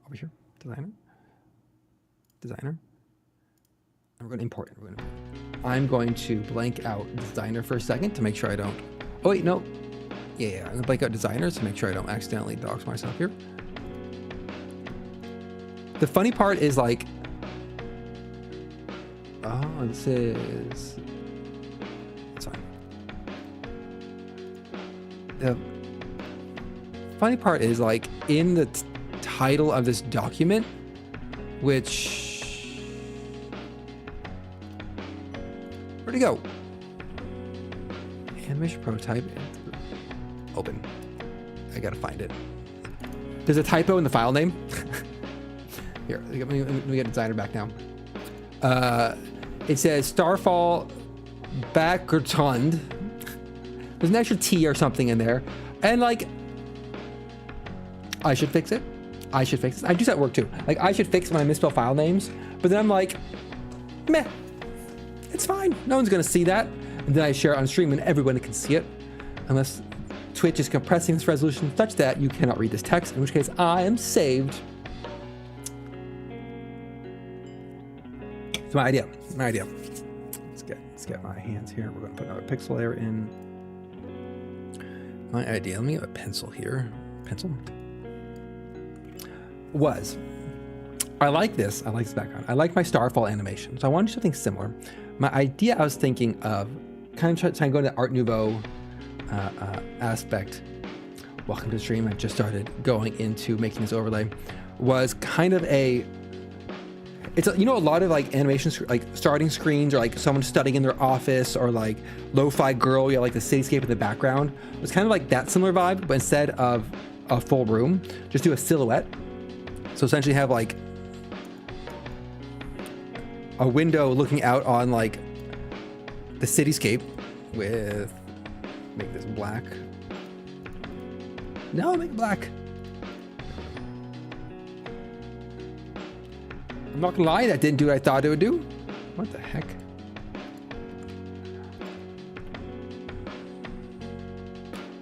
over here, Designer. And we're going to import it. I'm going to blank out Designer for a second to make sure I don't, oh wait, no. Yeah, I'm gonna blank out Designer to make sure I don't accidentally dox myself here. The funny part is like, oh, this is, it's fine. The funny part is like in the title of this document, which, where'd it go? Animation prototype. Open. I gotta find it. There's a typo in the file name. Here, let me get Designer back now. It says Starfall Backgrund. There's an extra T or something in there. And like, I should fix it. I do that at work too. Like I should fix when I misspell file names. But then I'm like, meh, it's fine. No one's gonna see that. And then I share it on stream and everyone can see it. Unless Twitch is compressing this resolution such that you cannot read this text, in which case I am saved. It's my idea. Let's get my hands here. We're going to put another pixel layer in. My idea. Let me get a pencil here. Pencil. I like this. I like this background. I like my Starfall animation. So I want to do something similar. My idea, I was thinking of kind of trying to go to the Art Nouveau aspect. Welcome to the stream. I just started going into making this overlay. Was kind of a, it's a, you know, a lot of like animation, like starting screens, or like someone studying in their office, or like lo-fi girl, you know, like the cityscape in the background. It was kind of like that similar vibe, but instead of a full room, just do a silhouette. So essentially have like a window looking out on like the cityscape with, make this black. No, make it black. I'm not gonna lie, that didn't do what I thought it would do. What the heck?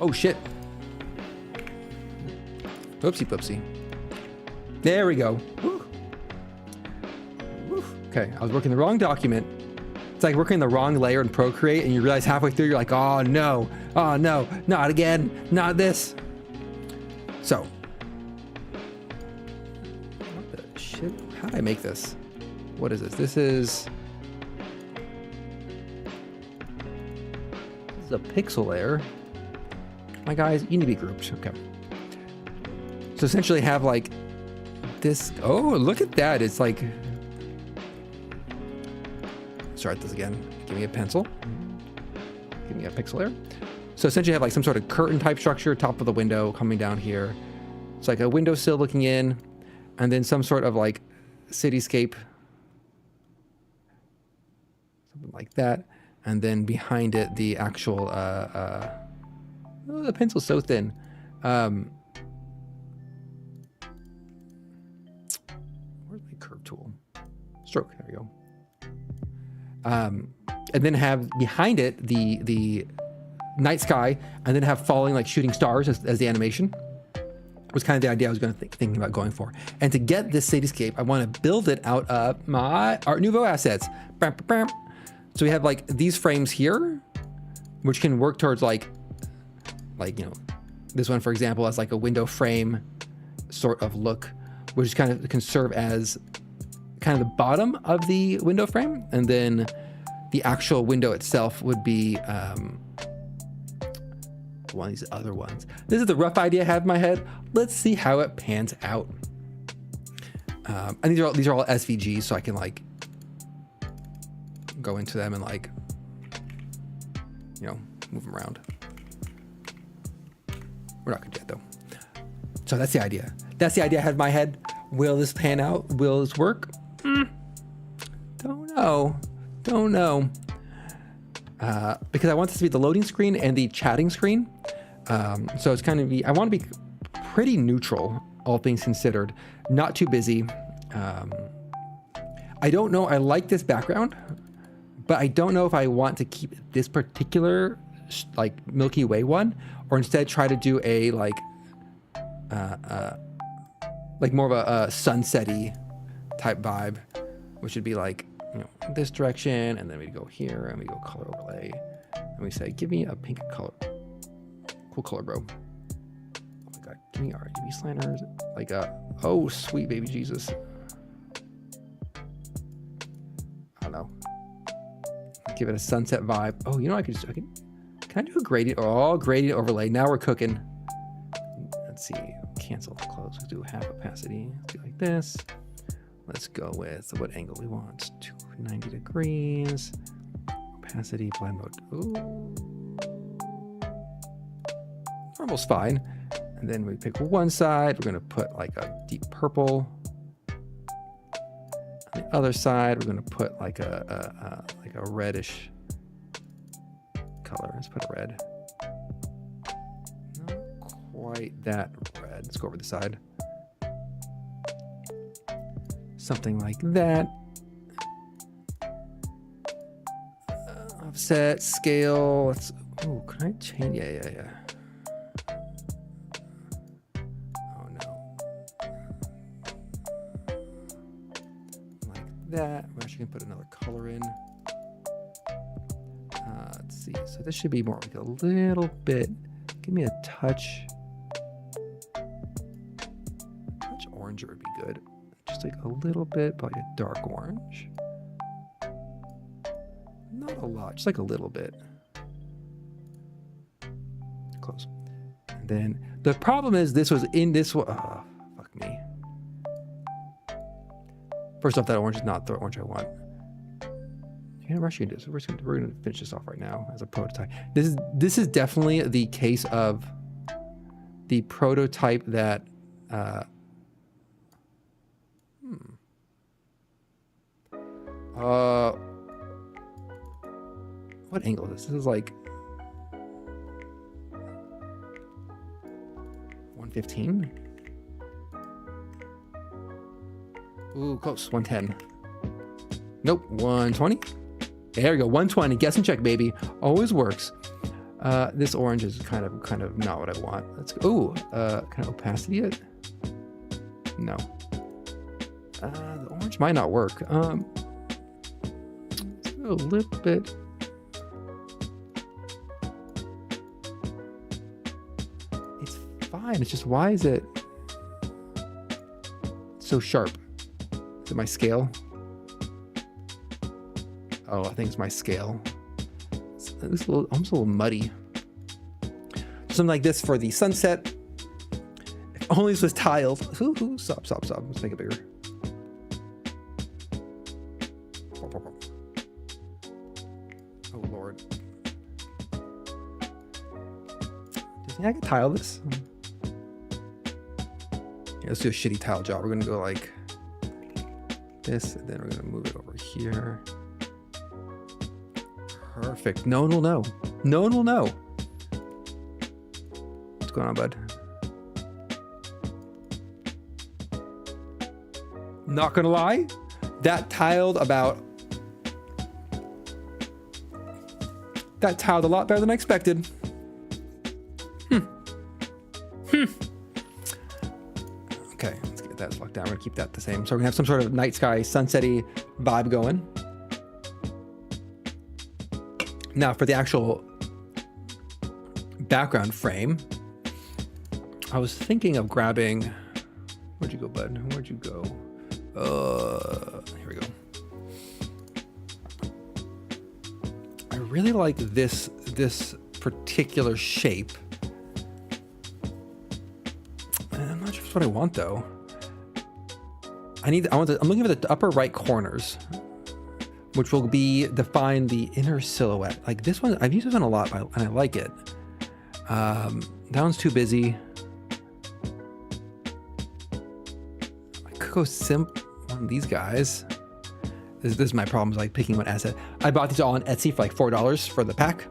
Oh shit. Whoopsie poopsie. There we go. Woo. Woo. Okay, I was working the wrong document. It's like working the wrong layer in Procreate, and you realize halfway through, you're like, oh no, not again, not this. So, what the shit? How did I make this? What is this? This is, is a pixel layer. My guys, you need to be grouped. Okay. So essentially have like this. Oh, look at that. It's like, start this again. Give me a pencil. Give me a pixel layer. So essentially have like some sort of curtain type structure, top of the window coming down here. It's like a windowsill looking in, and then some sort of like cityscape, something like that. And then behind it, the actual, oh, the pencil's so thin. Where's my curve tool? Stroke, there we go. And then have behind it the night sky, and then have falling like shooting stars as the animation. Was kind of the idea I was going to thinking about going for. And to get this cityscape, I want to build it out of my Art Nouveau assets. So we have like these frames here, which can work towards like, you know, this one, for example, as like a window frame sort of look, which kind of can serve as kind of the bottom of the window frame. And then the actual window itself would be one of these other ones. This is the rough idea I have in my head. Let's see how it pans out. And these are all SVGs, so I can like go into them and like, you know, move them around. We're not gonna do that though. So that's the idea. That's the idea I had in my head. Will this pan out? Will this work? Don't know. Don't know. Because I want this to be the loading screen and the chatting screen. So it's kind of I want to be pretty neutral, all things considered. Not too busy. I don't know. I like this background, but I don't know if I want to keep this particular like Milky Way one, or instead try to do a like more of a sunset-y type vibe, which would be like, you know, this direction, and then we go here and we go color overlay, and we say, give me a pink color. Cool color, bro. Oh my God, give me RGB sliders. Like oh sweet baby Jesus. I don't know. Give it a sunset vibe. Oh, you know, can I do a gradient? Oh, gradient overlay. Now we're cooking. Let's see. Cancel, close. Let's do half opacity. Let's do like this. Let's go with what angle we want. 290 degrees. Opacity, blend mode. Ooh. Normal's fine. And then we pick one side. We're going to put like a deep purple. On the other side, we're going to put like a reddish color. Let's put a red. Not quite that red. Let's go over the side. Something like that. Offset, scale. Let's. Oh, can I change? Yeah. Oh no. Like that. We're actually gonna put another color in. Let's see. So this should be more like a little bit. Give me a touch. Oranger would be good. Just like a little bit, but like a dark orange. Not a lot, just like a little bit. Close. And then the problem is this was in this one. Oh, fuck me. First off, that orange is not the orange I want. You're gonna rush you into this. We're gonna finish this off right now as a prototype. This is definitely the case of the prototype that what angle is this? This is like 115. Ooh, close. 110. Nope. 120. There we go. 120. Guess and check, baby. Always works. This orange is kind of not what I want. Let's go. Ooh, can I opacity it? No. The orange might not work. Let's go a little bit. It's fine. It's just, why is it so sharp? Is it my scale? Oh, I think it's my scale. looks almost a little muddy. Something like this for the sunset. If only this was tiled. Stop. Let's make it bigger. Oh Lord. Do you think I can tile this? Yeah, let's do a shitty tile job. We're gonna go like this, and then we're gonna move it over here. Perfect. No one will know. No one will know. What's going on, bud? Not gonna lie, that tiled a lot better than I expected. Okay, let's get that locked down. We're gonna keep that the same. So we're gonna have some sort of night sky, sunsetty vibe going. Now for the actual background frame, I was thinking of grabbing, where'd you go, bud? Where'd you go? Here we go. I really like this particular shape. I'm not sure if it's what I want though. I'm looking for the upper right corners, which will define the inner silhouette. Like this one, I've used this one a lot and I like it. That one's too busy. I could go one of these guys. This is my problem, is like picking one asset. I bought these all on Etsy for like $4 for the pack.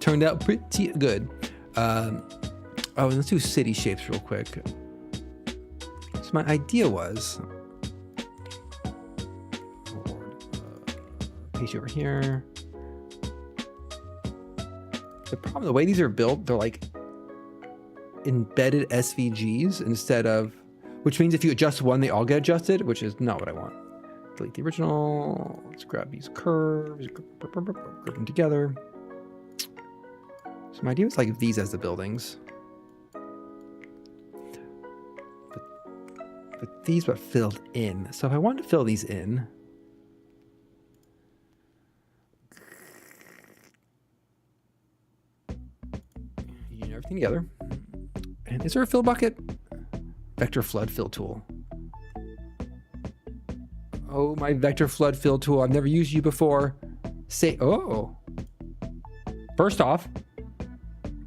Turned out pretty good. Let's do city shapes real quick. So my idea was, paste over here. The problem, the way these are built, they're like embedded SVGs instead of, which means if you adjust one, they all get adjusted, which is not what I want. Delete the original. Let's grab these curves, group them together. So my idea was like these as the buildings. But these were filled in. So if I wanted to fill these in, union everything together. And is there a fill bucket? Vector flood fill tool. Oh, my vector flood fill tool. I've never used you before. Oh. First off,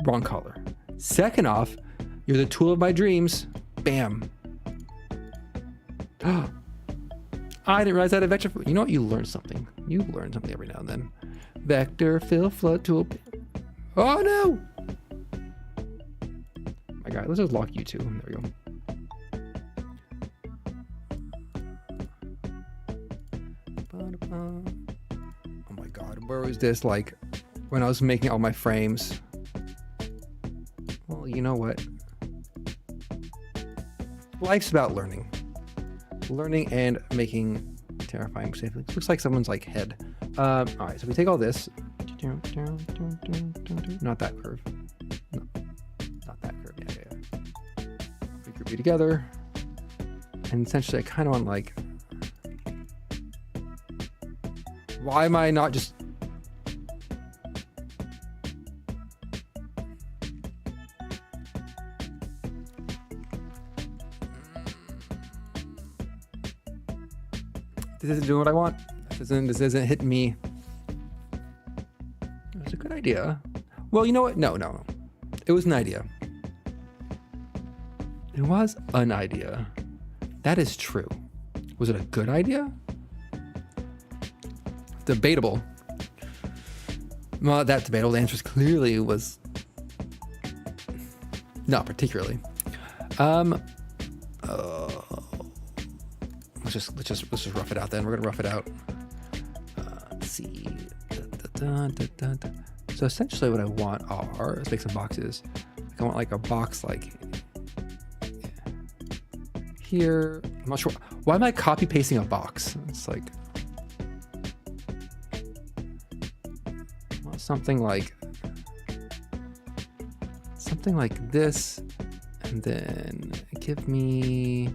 wrong color. Second off, you're the tool of my dreams. Bam. I didn't realize I had a vector. You know what? You learn something. You learn something every now and then. Vector fill flood tool. Oh no! My God, let's just lock you two. There we go. Oh my God, where was this like when I was making all my frames? Well, you know what? Life's about learning. Learning and making terrifying mistakes. It looks like someone's like head. All right, so we take all this. Not that curve. No, not that curve. Yeah. We group it together. And essentially I kind of want like, why am I not just... This isn't doing what I want. This isn't hitting me. It was a good idea. Well, you know what? No. It was an idea. It was an idea. That is true. Was it a good idea? Debatable. Well, that's debatable. The answer clearly was not particularly. Let's just rough it out then. We're gonna rough it out. Let's see. So essentially what I want are, let's make some boxes. I want like a box like here. I'm not sure. Why am I copy pasting a box? It's like, well, something like this, and then give me,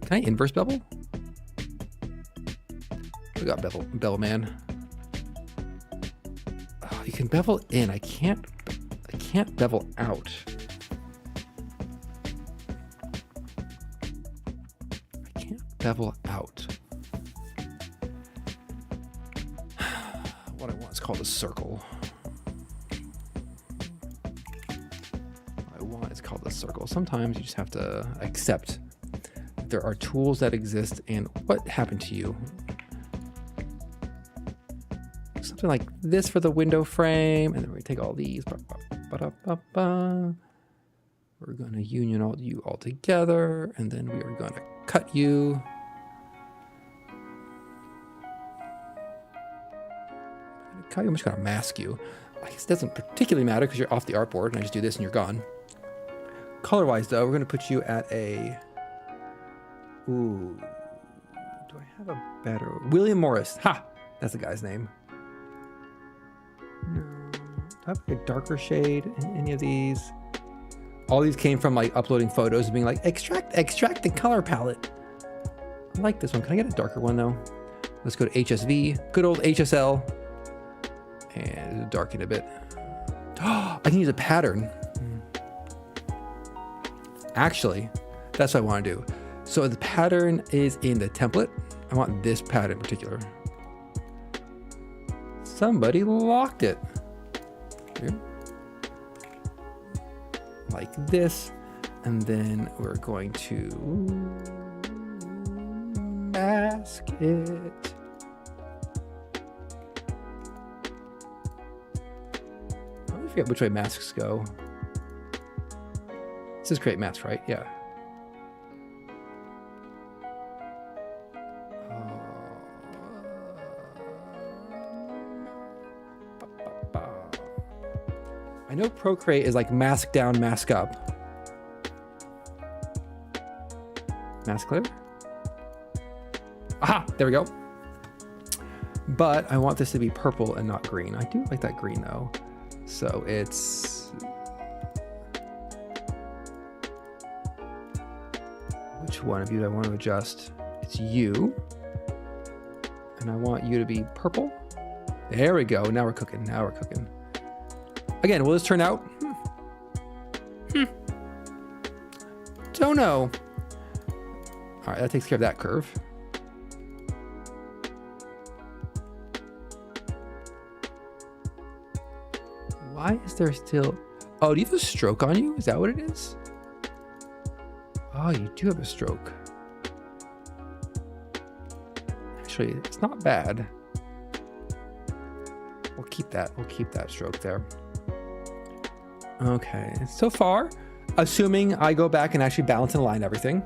can I inverse bevel? We got bevel man. Oh, you can bevel in. I can't bevel out. I can't bevel out. What I want is called a circle. What I want is called a circle. Sometimes you just have to accept that there are tools that exist and what happened to you. Something like this for the window frame, and then we take all these. We're going to union all you all together, and then we are going to cut you. I'm just going to mask you. I guess it doesn't particularly matter because you're off the artboard, and I just do this and you're gone. Color-wise, though, we're going to put you at a... Ooh. Do I have a better... William Morris. Ha! That's the guy's name. No. Do I have a darker shade in any of these? All these came from like uploading photos and being like, extract the color palette. I like this one. Can I get a darker one though? Let's go to HSV. Good old HSL. And darken a bit. Oh, I can use a pattern. Actually, that's what I want to do. So the pattern is in the template. I want this pattern in particular. Somebody locked it. Here. Like this. And then we're going to mask it. I forget which way masks go. This is create mask, right? Yeah. I know Procreate is like mask down, mask up. Mask clear. Aha, there we go. But I want this to be purple and not green. I do like that green though. So it's... Which one of you do I want to adjust? It's you. And I want you to be purple. There we go. Now we're cooking. Now we're cooking. Again, will this turn out? Don't know. All right, that takes care of that curve. Why is there still... Oh, do you have a stroke on you? Is that what it is? Oh, you do have a stroke. Actually, it's not bad. We'll keep that. We'll keep that stroke there. Okay. So far, assuming I go back and actually balance and align everything.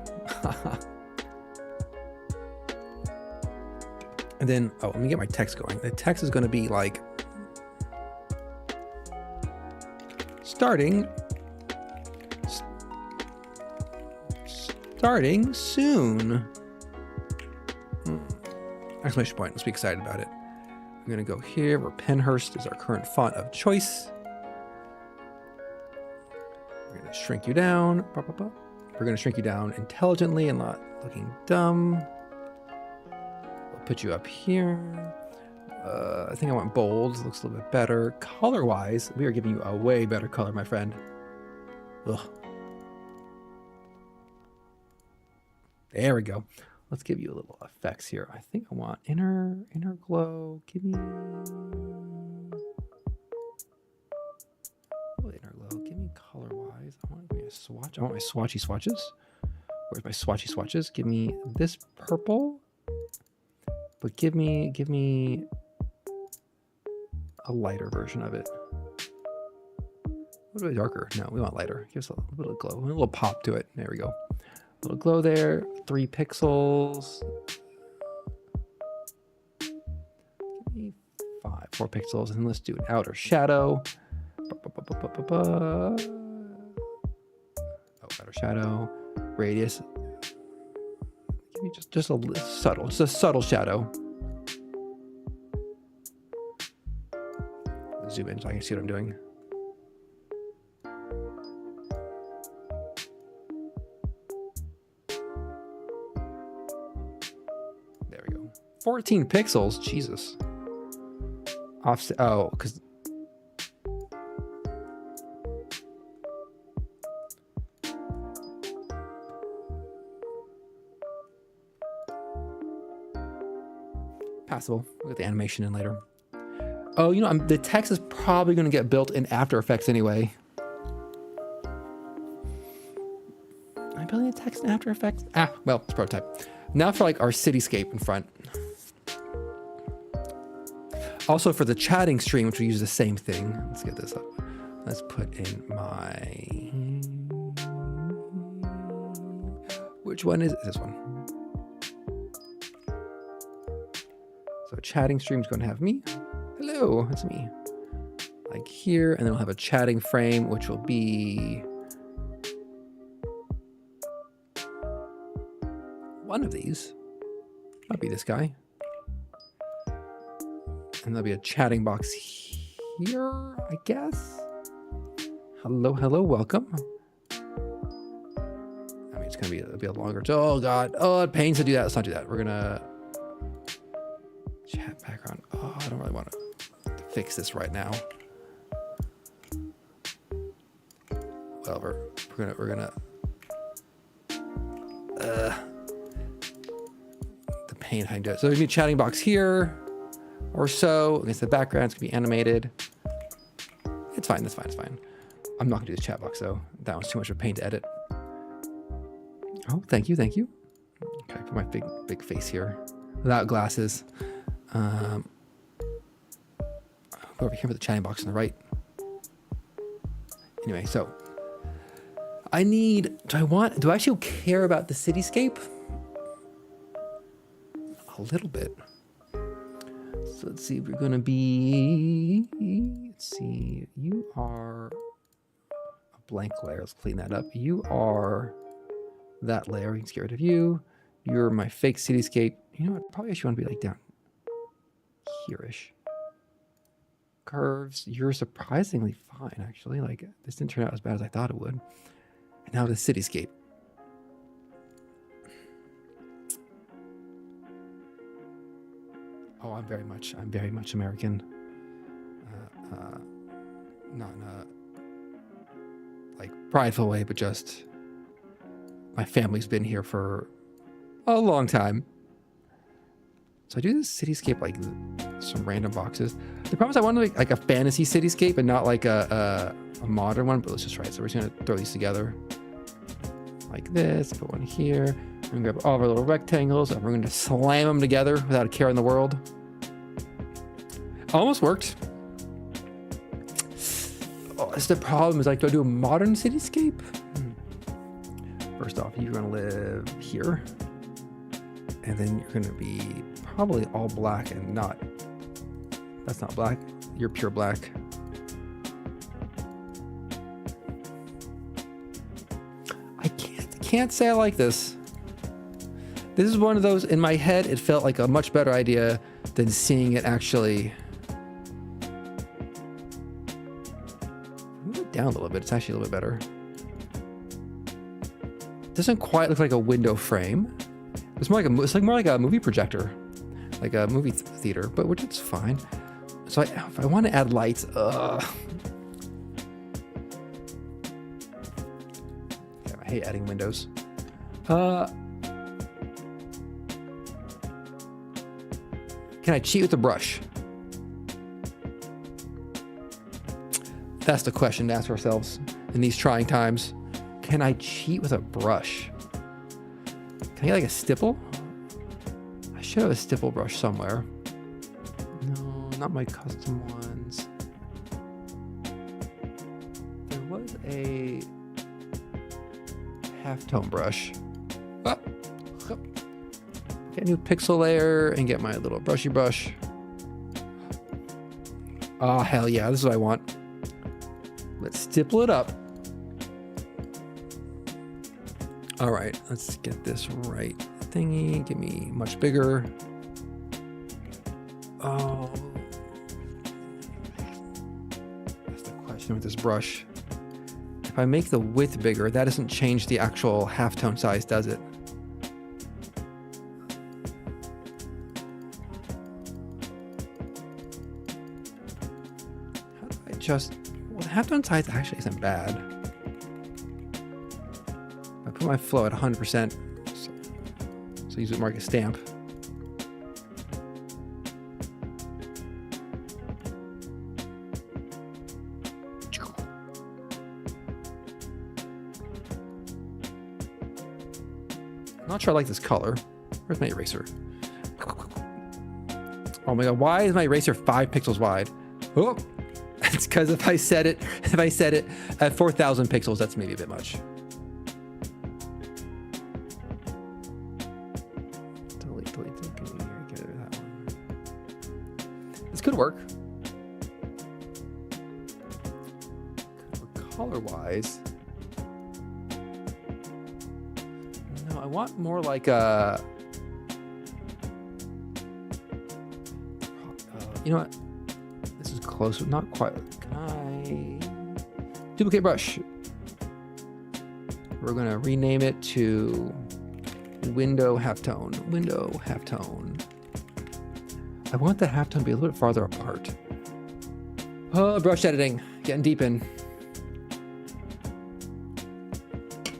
And then, oh, let me get my text going. The text is going to be like... Starting soon. Exclamation point. Let's be excited about it. I'm going to go here where Penhurst is our current font of choice. We're going to shrink you down. We're going to shrink you down intelligently and not looking dumb. We'll put you up here. I think I want bold. Looks a little bit better. Color-wise, we are giving you a way better color, my friend. Ugh. There we go. Let's give you a little effects here. I think I want inner glow. Give me a little inner glow. Give me color-wise. I want to give me a swatch. I want my swatchy swatches. Where's my swatchy swatches? Give me this purple. But give me a lighter version of it. A little bit darker. No, we want lighter. Give us a little bit of glow, a little pop to it. There we go. A little glow there. 3 pixels. Give me 4 pixels, and let's do an outer shadow. Oh, outer shadow. Radius. Give me just a little subtle, just a subtle shadow. Zoom in so I can see what I'm doing. There we go. 14 pixels. Jesus. Offset. Oh, because. Passable. We'll get the animation in later. Oh, you know, the text is probably going to get built in After Effects anyway. Am I building the text in After Effects? Well, it's prototype. Now for like our cityscape in front. Also for the chatting stream, which we use the same thing. Let's get this up. Let's put in my... Which one is it? This one. So chatting stream is going to have me. Hello, that's me. Like here, and then we'll have a chatting frame, which will be one of these. Might be this guy. And there'll be a chatting box here, I guess. Hello, hello, welcome. I mean, it's gonna be a longer. Oh God, oh, it pains to do that. Let's not do that. We're gonna chat background. Oh, I don't really want to fix this right now. Well, we're gonna. The pain how to do it. So there's gonna be a chatting box here, or so. Against the background's gonna be animated. It's fine. That's fine. It's fine. I'm not gonna do this chat box though. That one's too much of a pain to edit. Oh, thank you, thank you. Okay, put my big face here without glasses. Go over here with the chatting box on the right. Anyway, so do I actually care about the cityscape? A little bit. So let's see if we're gonna be, let's see, you are a blank layer. Let's clean that up. You are that layer. We can get rid of you. You're my fake cityscape. You know what? Probably actually want to be like down here-ish. Curves. You're surprisingly fine, actually. Like, this didn't turn out as bad as I thought it would. And now the cityscape. Oh, I'm very much American. Not in a like prideful way, but just my family's been here for a long time. So I do this cityscape like some random boxes. The problem is I want to make like a fantasy cityscape and not like a modern one, but let's just try it. So we're just gonna throw these together like this, put one here, and grab all of our little rectangles, and we're gonna slam them together without a care in the world. Almost worked. Oh, that's the problem is like, do I do a modern cityscape? First off, you're gonna live here, and then you're gonna be probably all black and not, that's not black, you're pure black. I can't say I like this. This is one of those, in my head, it felt like a much better idea than seeing it actually. Move it down a little bit, it's actually a little bit better. Doesn't quite look like a window frame. It's more like a movie projector, like a movie theater, but which is fine. So if I want to add lights, yeah, I hate adding windows. Can I cheat with the brush? That's the question to ask ourselves in these trying times. Can I cheat with a brush? Can I get like a stipple? I should have a stipple brush somewhere. No, not my custom ones. There was a halftone brush. Oh. Get a new pixel layer and get my little brushy brush. Oh, hell yeah, this is what I want. Let's stipple it up. All right, let's get this right thingy. Give me much bigger. Oh, that's the question with this brush. If I make the width bigger, that doesn't change the actual halftone size, does it? just, well, the halftone size actually isn't bad. I put my flow at 100%, so use it mark a stamp. I'm not sure I like this color. Where's my eraser? Oh my god, why is my eraser 5 pixels wide? Oh, it's because if I set it at 4,000 pixels, that's maybe a bit much. Delete. Get rid of that one. This could work. Color-wise. No, I want more like a. You know what? This is close, but not quite. Duplicate brush. We're gonna rename it to Window Halftone. Window Halftone. I want the halftone to be a little bit farther apart. Oh, brush editing, getting deep in.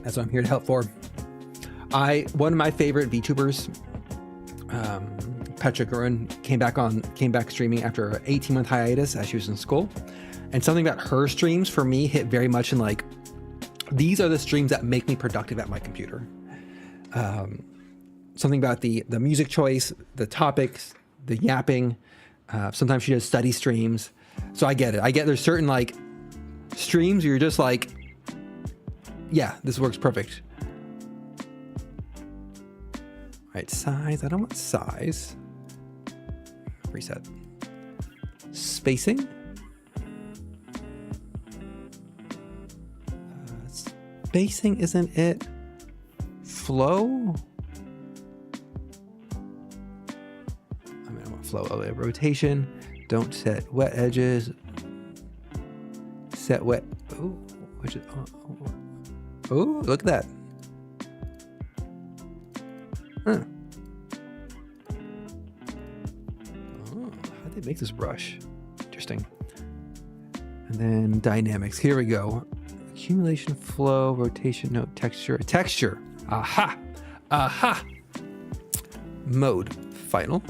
That's what I'm here to help for. One of my favorite VTubers, Petra Gurin, came back streaming after an 18-month hiatus as she was in school. And something about her streams for me hit very much in like, these are the streams that make me productive at my computer. Something about the music choice, the topics, the yapping. Sometimes she does study streams. So I get it. I get there's certain like streams where you're just like, yeah, this works perfect. All right, size. I don't want size. Reset. Spacing. Spacing isn't it. Flow. I mean, I want flow. Oh, rotation. Don't set wet edges. Set wet. Oh, which is. Oh, look at that. Huh. Oh, how'd they make this brush? Interesting. And then dynamics. Here we go. Accumulation, flow, rotation, note, texture. Texture. Aha. Aha. Mode. Final.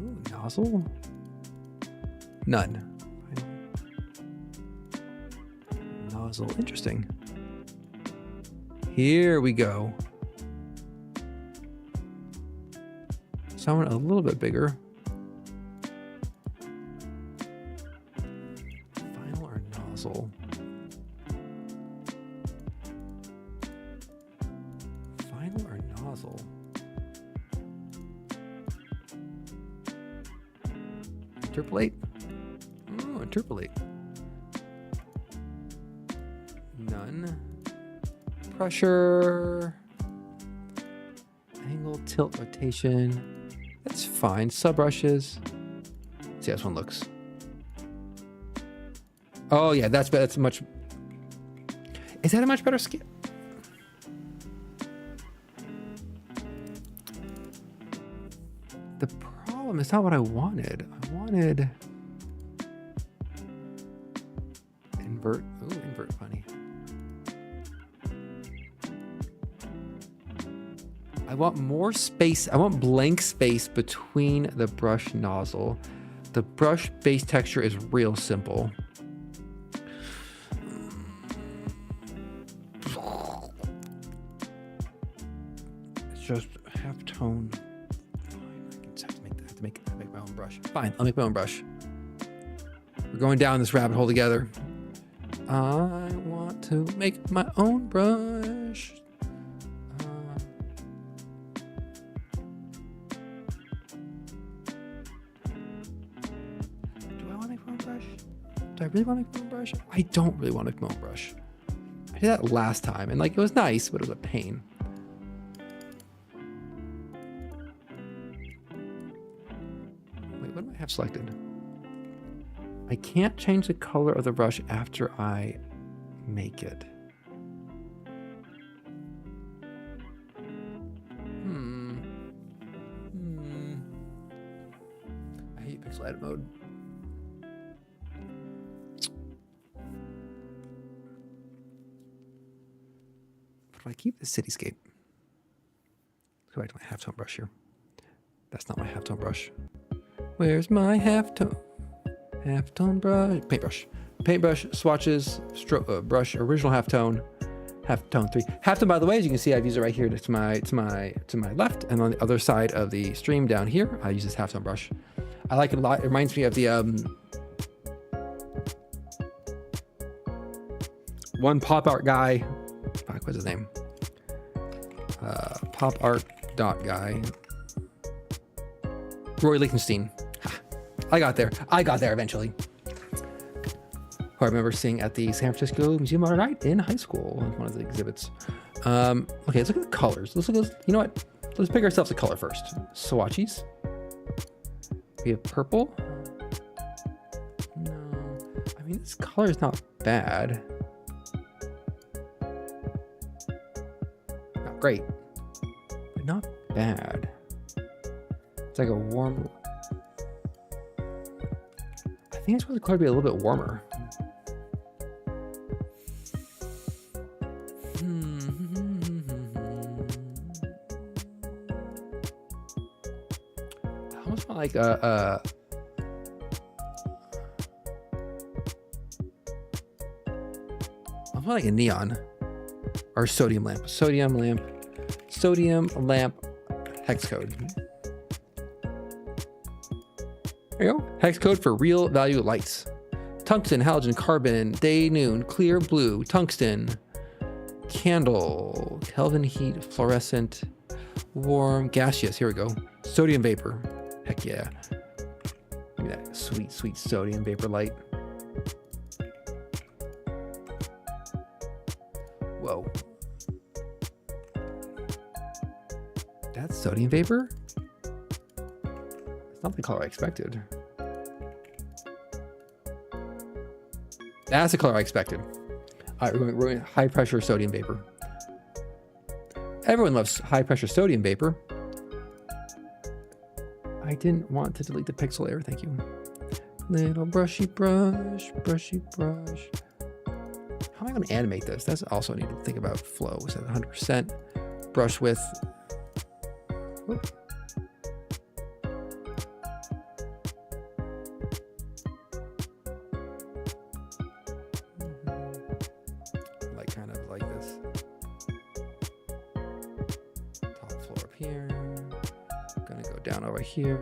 Ooh, nozzle. None. Nozzle. Interesting. Here we go. Someone a little bit bigger. Final or nozzle? Final or nozzle? Interpolate? Oh, interpolate. None. Pressure. Angle, tilt, rotation. That's fine. Subbrushes. See how this one looks. Oh yeah, that's much. Is that a much better scale? The problem is not what I wanted. I wanted invert. Ooh, invert funny. I want more space. I want blank space between the brush nozzle. The brush base texture is real simple. It's just half tone. Fine, I just have to make my own brush. Fine, I'll make my own brush. We're going down this rabbit hole together. I want to make my own brush. Do I really want to make my own brush? I don't really want to make my own brush. I did that last time, and like it was nice, but it was a pain. Wait, what do I have selected? I can't change the color of the brush after I make it. I hate pixel edit mode. If I keep the cityscape, let's go back to my halftone brush here. That's not my halftone brush. Where's my halftone brush? Paintbrush. Paintbrush, swatches, brush, original halftone 3. Halftone, by the way, as you can see, I've used it right here to my left, and on the other side of the stream down here, I use this halftone brush. I like it a lot. It reminds me of the one pop art guy. Fuck, what's his name? Pop art dot guy. Roy Lichtenstein. I got there eventually. Who I remember seeing at the San Francisco Museum of Art in high school, one of the exhibits. Okay, let's look at the colors. You know what? Let's pick ourselves a color first. Swatches. We have purple. No, I mean, this color is not bad. Not great, but not bad. It's like a warm. I think it's supposed to color be a little bit warmer. I almost want like I want like a neon or sodium lamp. Sodium lamp hex code. There you go. Hex code for real value lights. Tungsten, halogen, carbon, day, noon, clear, blue, tungsten, candle, Kelvin heat, fluorescent, warm, gaseous. Here we go. Sodium vapor. Heck yeah. Give me that sweet, sweet sodium vapor light. Whoa. That's sodium vapor? It's not the color I expected. That's the color I expected. All right, we're going high pressure sodium vapor. Everyone loves high pressure sodium vapor. I didn't want to delete the pixel layer, thank you. Little brushy brush, brushy brush. How am I going to animate this? That's also I need to think about flow. Is that 100%? Brush width. Whoop. Here.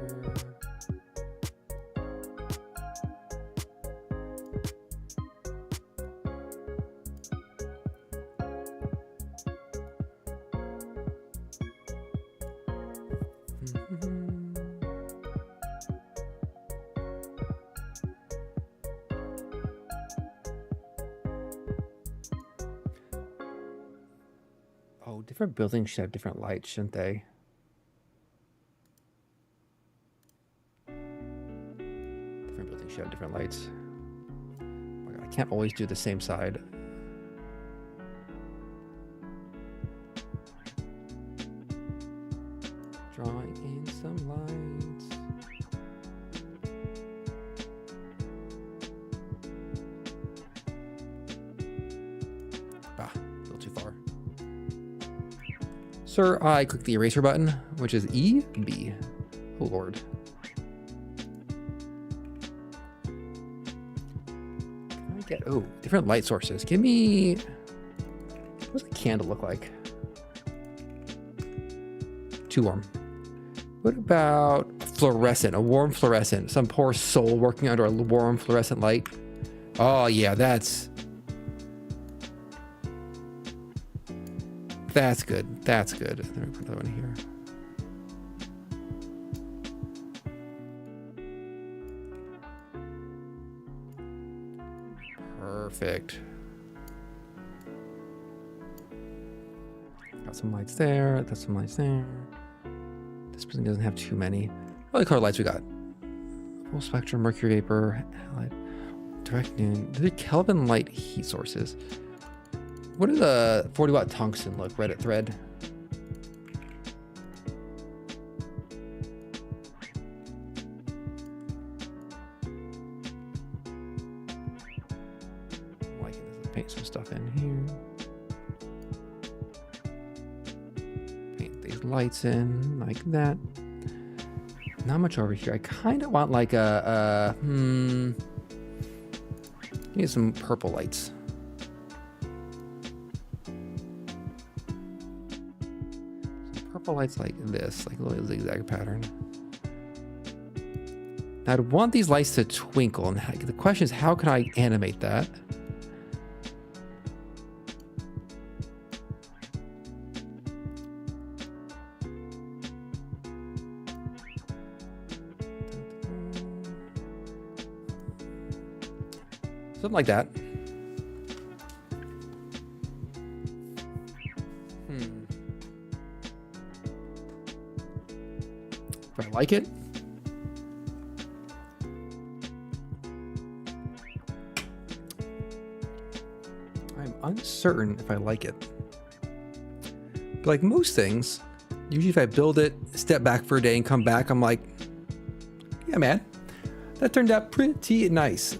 Oh, different buildings should have different lights, shouldn't they? Should have different lights. Oh my God, I can't always do the same side. Drawing in some lights. Ah, a little too far. Sir, I click the eraser button, which is E, B. Oh Lord. Oh, different light sources. Give me, what does a candle look like? Too warm. What about fluorescent, a warm fluorescent? Some poor soul working under a warm fluorescent light. Oh yeah, that's good. That's good. Let me put that one here. Perfect. Got some lights there. Got some lights there. This person doesn't have too many. What other color lights we got? Full spectrum, mercury vapor, halide, direct noon. These are Kelvin light heat sources. What does a 40 watt tungsten look? Reddit thread. paint some stuff in here. Paint these lights in like that. Not much over here. I kind of want like need some purple lights. Some purple lights like this, like a little zigzag pattern. Now I'd want these lights to twinkle, and the question is, how can I animate that? Something like that. If I like it. I'm uncertain if I like it. But like most things, usually if I build it, step back for a day and come back, I'm like, yeah, man, that turned out pretty nice.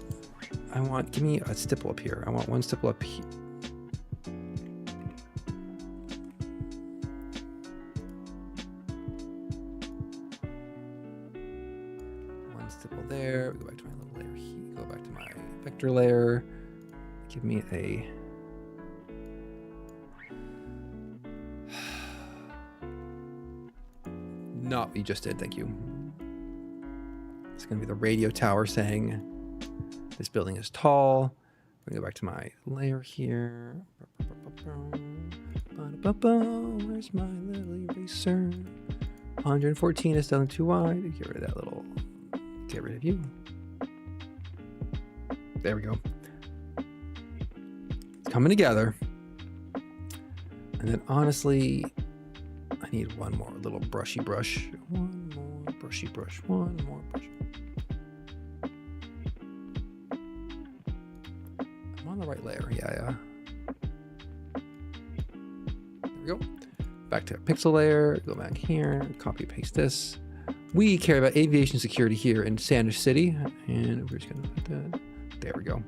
Give me a stipple up here. I want one stipple up here. One stipple there. Go back to my little layer here. Go back to my vector layer. Give me a... Not what you just did, thank you. It's gonna be the radio tower saying, this building is tall. I'm gonna go back to my layer here. Where's my little eraser? 114 is still too wide. Get rid of that little. Get rid of you. There we go. It's coming together. And then honestly, I need one more little brushy brush. One more brushy brush. One more brush. The right layer. Yeah. There we go. Back to pixel layer. Go back here. Copy paste this. We care about aviation security here in Sandwich City, and we're just gonna put that. There we go.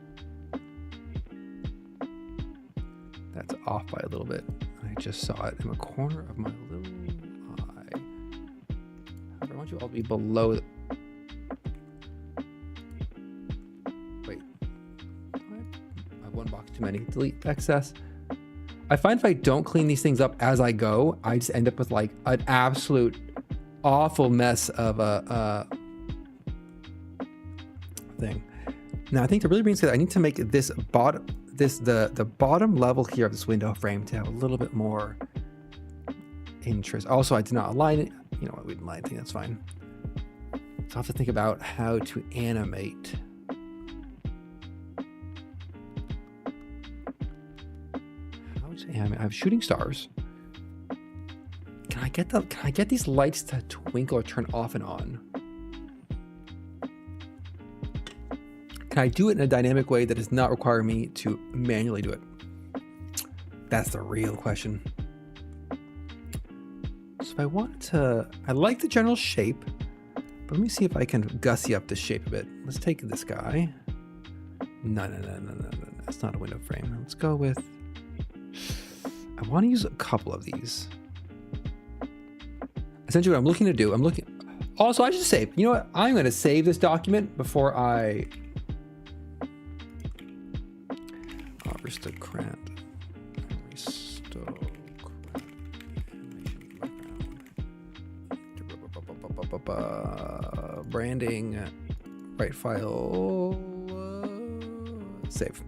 That's off by a little bit. I just saw it in the corner of my little eye. However, I want you all to be below. One box too many. Delete excess. I find if I don't clean these things up as I go, I just end up with like an absolute awful mess of a thing. Now I think to really bring together, I need to make this bottom, the bottom level here of this window frame to have a little bit more interest. Also, I did not align it. You know what? We didn't align it. That's fine. So I'll have to think about how to animate. I have shooting stars. Can I get these lights to twinkle or turn off and on? Can I do it in a dynamic way that does not require me to manually do it? That's the real question. So if I want to, I like the general shape, but let me see if I can gussy up the shape a bit. Let's take this guy. No. That's not a window frame. Let's go with, I want to use a couple of these. Essentially what I'm looking to do, also I should save, you know what? I'm going to save this document before I, aristocrat, branding, right file, save,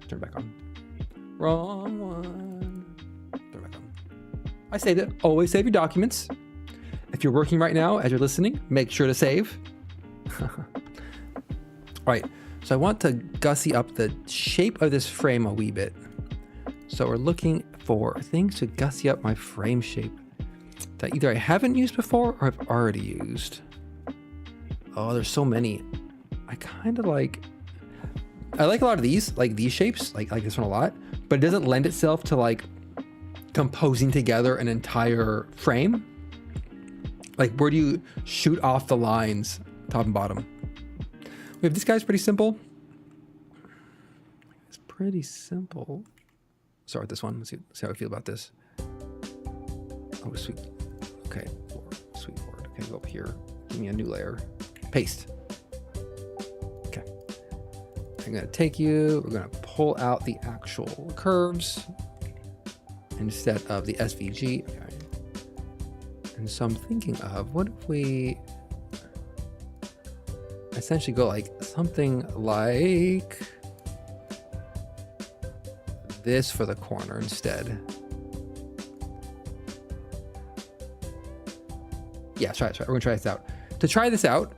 turn back on. Wrong one. Turn back on. I saved it. Always save your documents. If you're working right now as you're listening, make sure to save. All right. So I want to gussy up the shape of this frame a wee bit. So we're looking for things to gussy up my frame shape that either I haven't used before or I've already used. Oh, there's so many. I like a lot of these, like these shapes, like this one a lot, but it doesn't lend itself to like composing together an entire frame. Like where do you shoot off the lines, top and bottom? We have this guy's pretty simple. It's pretty simple. Start with this one. Let's see how I feel about this. Oh, sweet. Okay, sweet board. Okay, go up here. Give me a new layer. Paste. Okay. I'm gonna take you. We're gonna pull out the actual curves instead of the SVG. Okay. And so I'm thinking of, what if we essentially go like something like this for the corner instead. Yeah, try it. We're gonna try this out. To try this out,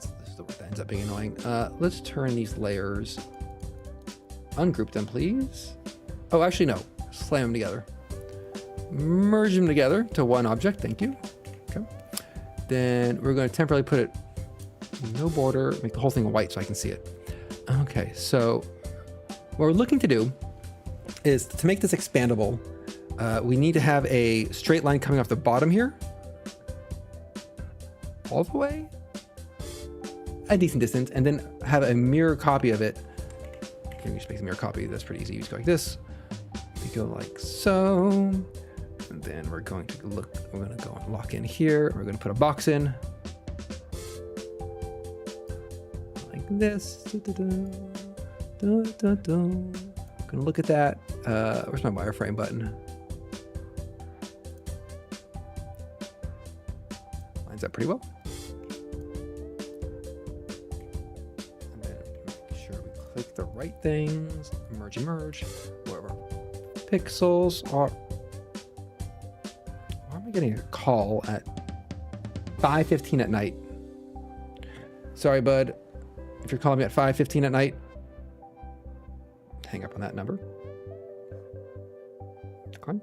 this is the word that ends up being annoying. Let's turn these layers, ungroup them, please. Oh, actually, no. Slam them together. Merge them together to one object. Thank you. Okay. Then we're going to temporarily put it no border, make the whole thing white so I can see it. Okay, so what we're looking to do is to make this expandable. We need to have a straight line coming off the bottom here, all the way, a decent distance, and then have a mirror copy of it. Can you just make a mirror copy? That's pretty easy. You just go like this. We go like so, and then we're going to look. We're going to go and lock in here. We're going to put a box in like this. Gonna look at that. Where's my wireframe button? Lines up pretty well. And then make sure we click the right things. Merge, wherever pixels are. Why am I getting a call at 5:15 at night? Sorry, bud. If you're calling me at 5:15 at night, hang up on that number. Come on.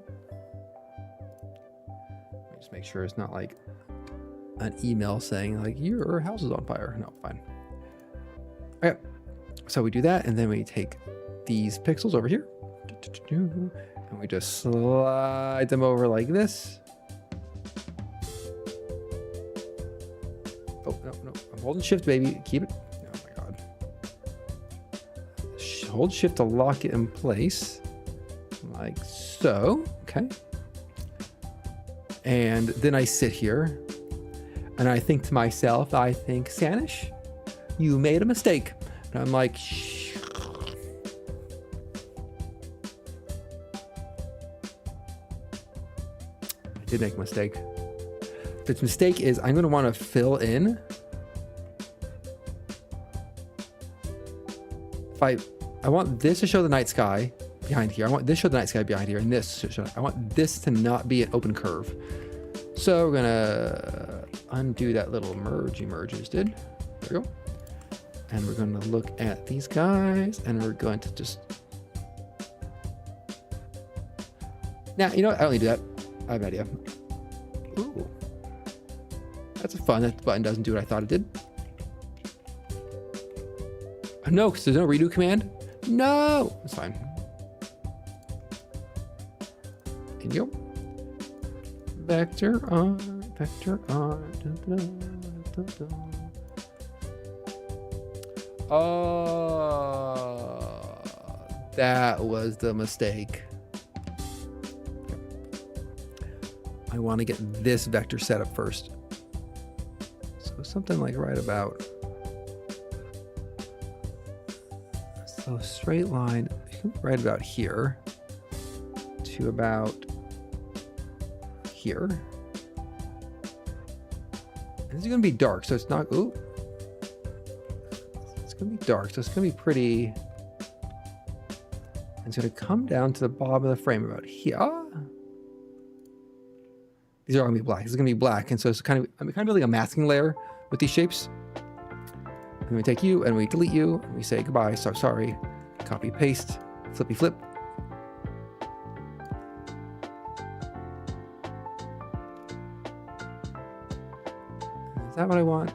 Let me just make sure it's not like an email saying like your house is on fire. No, fine. Okay, so we do that, and then we take these pixels over here, and we just slide them over like this. Oh, no, I'm holding shift, baby. Keep it. Oh my God. Hold shift to lock it in place, like so. Okay. And then I sit here and I think to myself, Sanish, you made a mistake. And I'm like, shh. I did make a mistake. This mistake is I'm going to want to fill in. I want this to show the night sky behind here. I want this to show the night sky behind here, and this to show. I want this to not be an open curve. So we're gonna undo that little merge emerges did. There we go. And we're going to look at these guys, and we're going to just. Now, you know what? I don't need to do that. I have an idea. Ooh. That's fun. That button doesn't do what I thought it did. No, because there's no redo command. No, it's fine. In you go. Vector on, vector on. Dun, dun, dun, dun. Oh, that was the mistake. I want to get this vector set up first. So something like right about. So straight line right about here to about here. And this is going to be dark, so it's not. Ooh, it's going to be dark, so it's going to be pretty. And it's going to come down to the bottom of the frame about here. These are all going to be black. This is going to be black, and so it's kind of I'm kind of building a masking layer with these shapes. And we take you and we delete you and we say goodbye, so sorry, copy, paste, flippy flip. Is that what I want?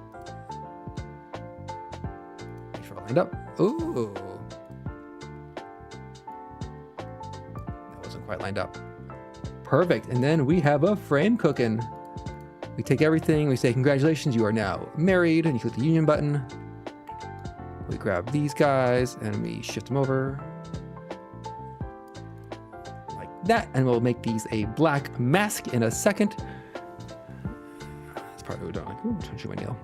Make sure I lined up. Ooh. That wasn't quite lined up. Perfect. And then we have a frame cooking. We take everything, we say, congratulations, you are now married, and you click the union button. We grab these guys and we shift them over like that, and we'll make these a black mask in a second. That's probably what we're doing. Like, ooh, I'm trying to shoot my nail.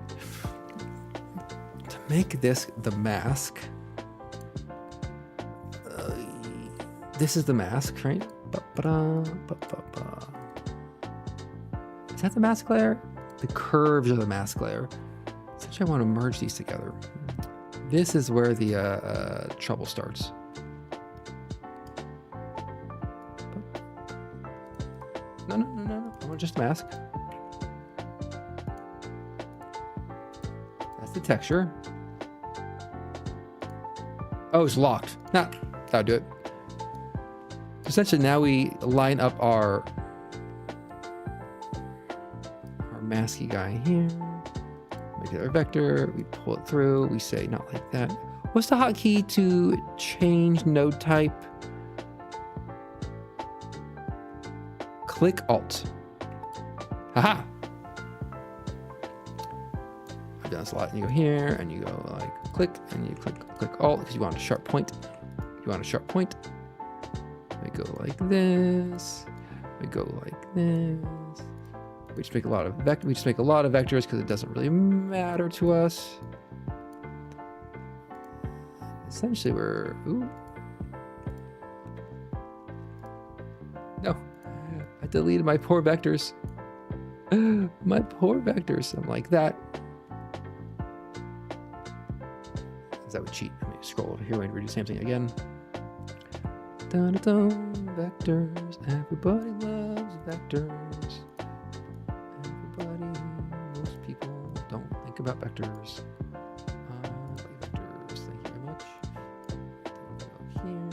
To make this the mask, this is the mask, right? Is that the mask layer? The curves are the mask layer. Essentially, I want to merge these together. This is where the trouble starts. No. I want just a mask. That's the texture. Oh, it's locked. Nah, that'll do it. Essentially, now we line up our masky guy here. Make it our vector. We pull it through. We say not like that. What's the hotkey to change node type? Click Alt. Haha. I've done this a lot. And you go here and you go like click and you click Alt because you want a sharp point. You want a sharp point. We go like this. We go like this. We just make a lot of vectors because it doesn't really matter to us. Essentially, we're no, I deleted my poor vectors. My poor vectors. I'm like that. Because that would cheat. Let me scroll over here and redo the same thing again. Dun-dun-dun, vectors. Everybody loves vectors. Most people don't think about vectors. Vectors, thank you very much. Then we go here.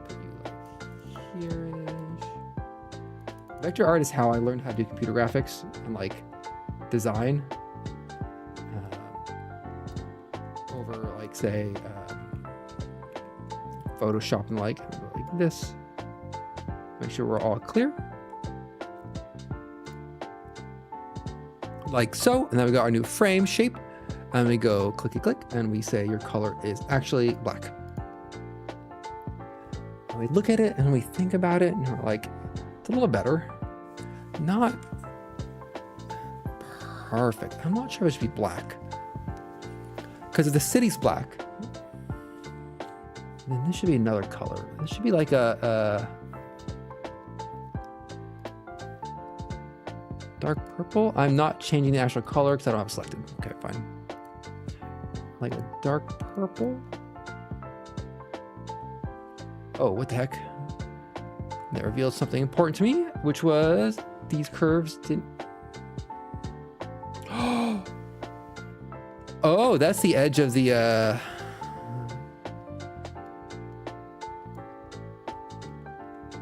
Put you like here-ish. Vector art is how I learned how to do computer graphics and like design. Over like say Photoshop and like this. Make sure we're all clear. Like so, and then we got our new frame shape, and we go clicky click, and we say your color is actually black. And we look at it and we think about it, and we're like, it's a little better. Not perfect. I'm not sure it should be black. Because if the city's black, then this should be another color. This should be like a dark purple. I'm not changing the actual color because I don't have it selected. Okay, fine. Like a dark purple. Oh, what the heck? That revealed something important to me, which was these curves didn't. Oh, that's the edge of the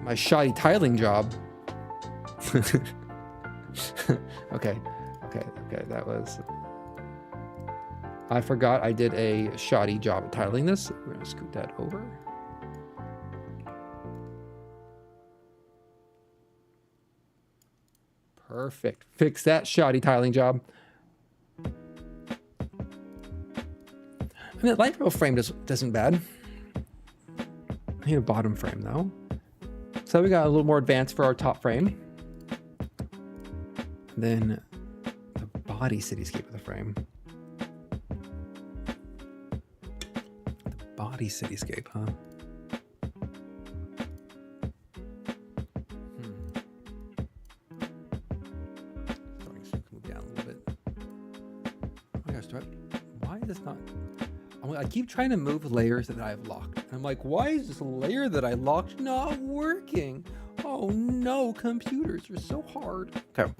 my shoddy tiling job. Okay, that was... I forgot I did a shoddy job at tiling this. We're gonna scoot that over. Perfect. Fix that shoddy tiling job. I mean, the light rail frame doesn't bad. I need a bottom frame though. So we got a little more advanced for our top frame. Then the body cityscape of the frame. The body cityscape, huh? Starting to move down a little bit. Oh my gosh, why is this not? I keep trying to move layers that I've locked. And I'm like, why is this layer that I locked not working? Oh no, computers are so hard. Okay.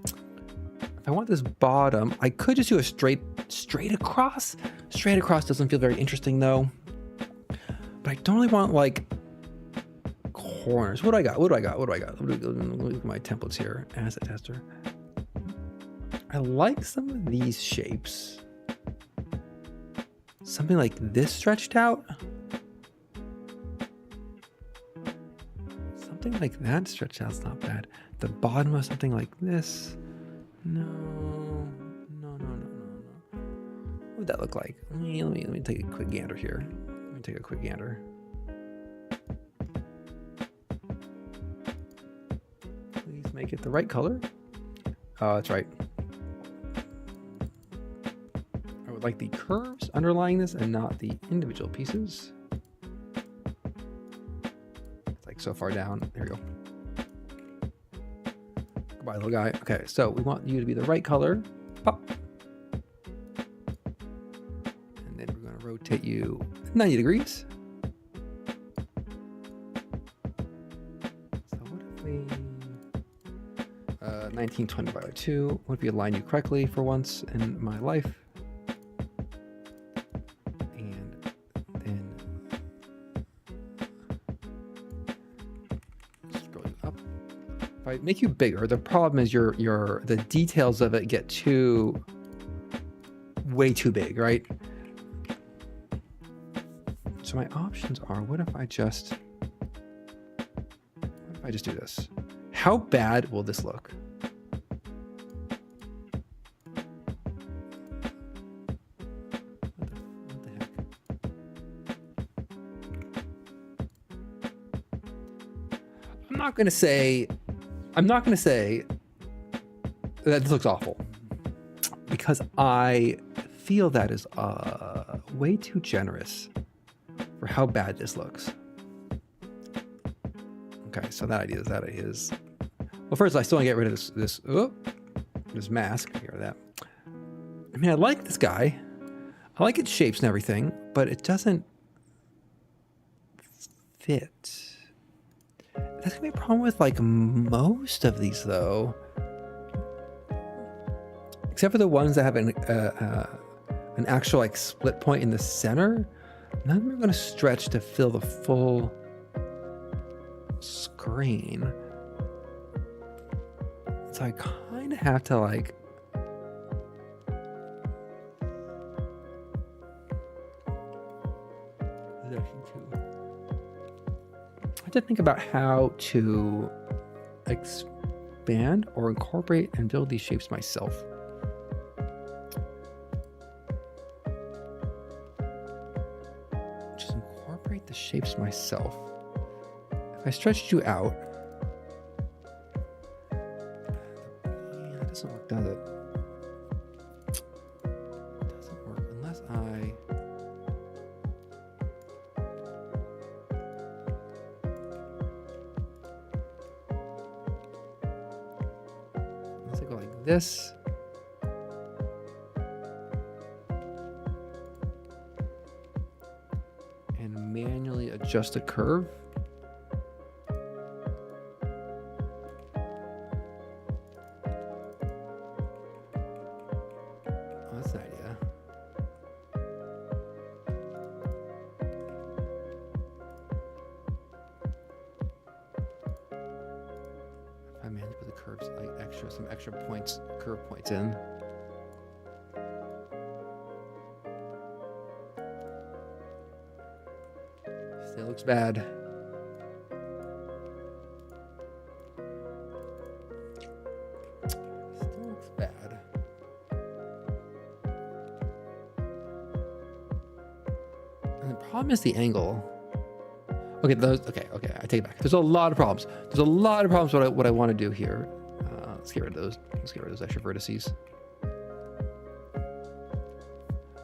If I want this bottom, I could just do a straight across. Straight across doesn't feel very interesting though. But I don't really want like corners. What do I got? Let me look at my templates here. Asset tester. I like some of these shapes. Something like this stretched out. Something like that stretched out is not bad. the bottom of something like this. No. What would that look like? Let me take a quick gander here. Let me take a quick gander. Please make it the right color. Oh, that's right. I would like the curves underlying this and not the individual pieces. It's like so far down. There we go. Goodbye, little guy. Okay, so we want you to be the right color. Pop. And then we're going to rotate you 90 degrees. So what if we... 1920 by 2. What if we align you correctly for once in my life? And then scroll you up. If I make you bigger, the problem is the details of it get way too big, right? So my options are, what if I just do this? How bad will this look? What the heck? I'm not gonna say that this looks awful, because I feel that is way too generous for how bad this looks. Okay, so that idea is. Well, first I still want to get rid of this mask. Get rid of that. I mean, I like this guy. I like its shapes and everything, but it doesn't fit. That's gonna be a problem with like most of these, though, except for the ones that have an actual like split point in the center. None of them are going to stretch to fill the full screen. So I kind of have to like to think about how to expand or incorporate and build these shapes myself. Just incorporate the shapes myself. If I stretched you out, yeah, that doesn't work, does it? It doesn't work unless I... go like this. And manually adjust the curve. Oh, that's an idea. I manually put the curves like some extra points, curve points in. Still looks bad. Still looks bad. And the problem is the angle. Okay, okay, I take it back. There's a lot of problems. There's a lot of problems what I want to do here. Let's get rid of those. Let's get rid of those extra vertices.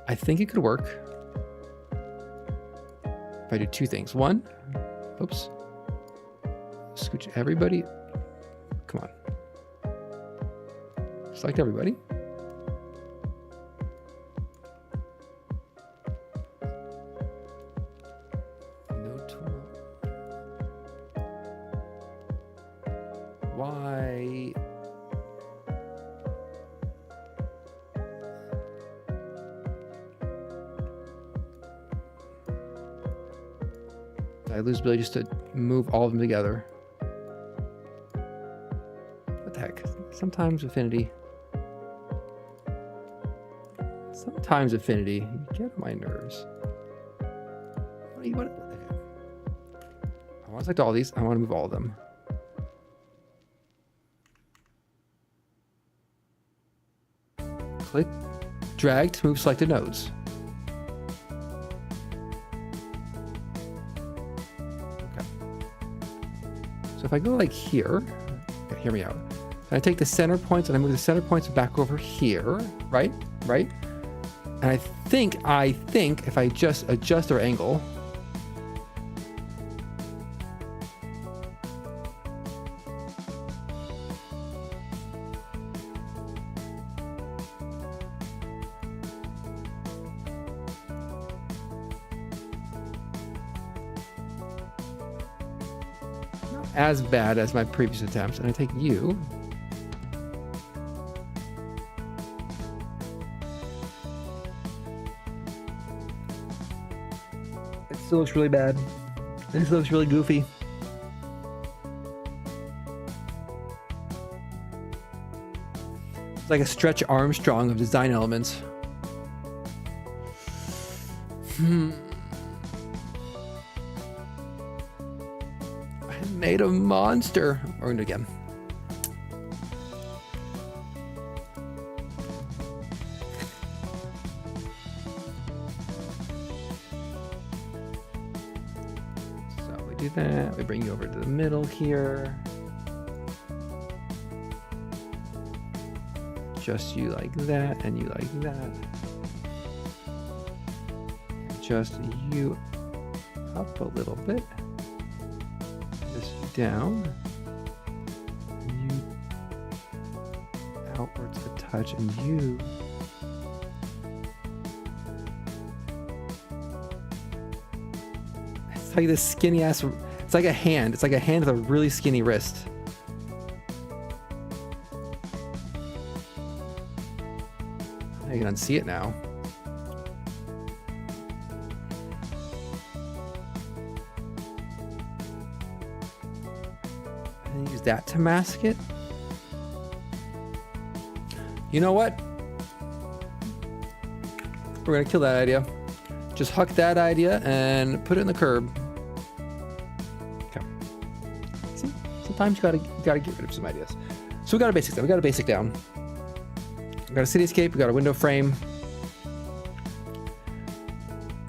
I think it could work if I do two things. One, oops, scooch everybody. Come on. Select everybody. No tool. Why? I lose ability just to move all of them together. What the heck? Sometimes Affinity. Sometimes Affinity. You get on my nerves. What the heck? I want to select all these. I want to move all of them. Click, drag to move selected nodes. Okay. So if I go like here, okay, hear me out. And I take the center points and I move the center points back over here, right? Right? And I think if I just adjust our angle, as bad as my previous attempts, and I take you. It still looks really bad. It still looks really goofy. It's like a Stretch Armstrong of design elements. Made a monster. We're gonna do it again. So we do that. We bring you over to the middle here. Just you like that, and you like that. Just you up a little bit. Down, you outwards a touch, and you it's like this skinny ass, it's like a hand with a really skinny wrist. You can unsee it now. Use that to mask it. You know what? We're gonna kill that idea. Just huck that idea and put it in the curb. Okay. See, sometimes you gotta get rid of some ideas. So we got a basic down. We got a basic down. We got a cityscape. We got a window frame.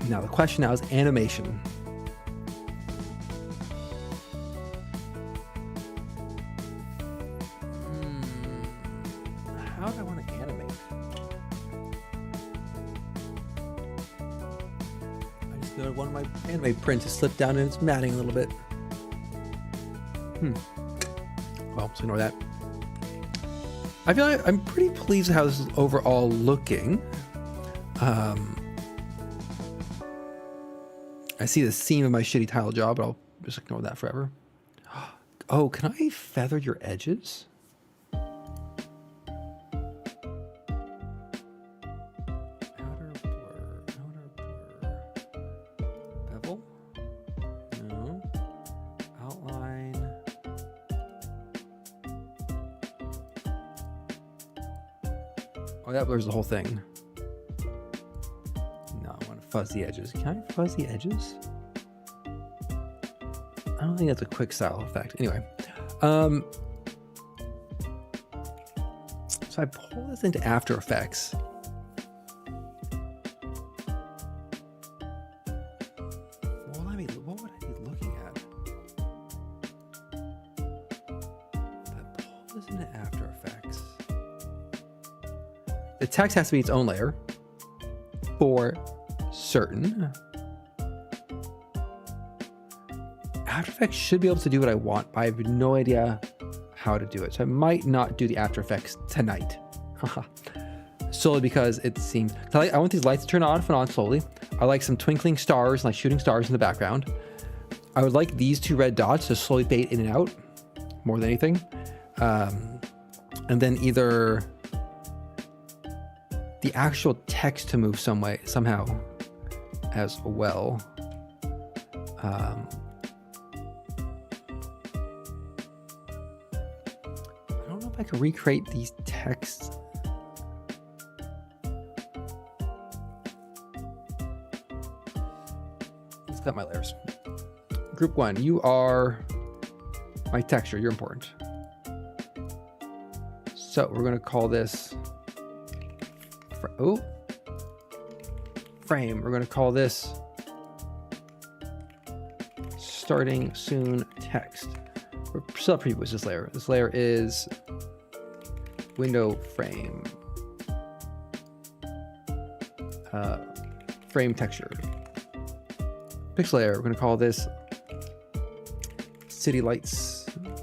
Now the question now is animation. How do I want to animate? I just know one of my anime prints has slipped down in its matting a little bit. Well, so ignore that. I feel like I'm pretty pleased with how this is overall looking. I see the seam of my shitty tile job, but I'll just ignore that forever. Oh, can I feather your edges? Oh, that blurs the whole thing. No, I want to fuzz the edges. Can I fuzz the edges? I don't think that's a quick style effect. Anyway, so I pull this into After Effects. What would I be looking at? If I pull this into After Effects. The text has to be its own layer for certain. After Effects should be able to do what I want, but I have no idea how to do it. So I might not do the After Effects tonight. Solely because it seems, I want these lights to turn off and on slowly. I like some twinkling stars, like shooting stars in the background. I would like these two red dots to slowly fade in and out more than anything. And then either the actual text to move somehow as well. I don't know if I can recreate these texts. Let's cut my layers. Group 1, you are my texture. You're important. So we're going to call this frame. We're going to call this starting soon text. We're still preview this layer. This layer is window frame. Frame texture. Pixel layer. We're going to call this city lights. We're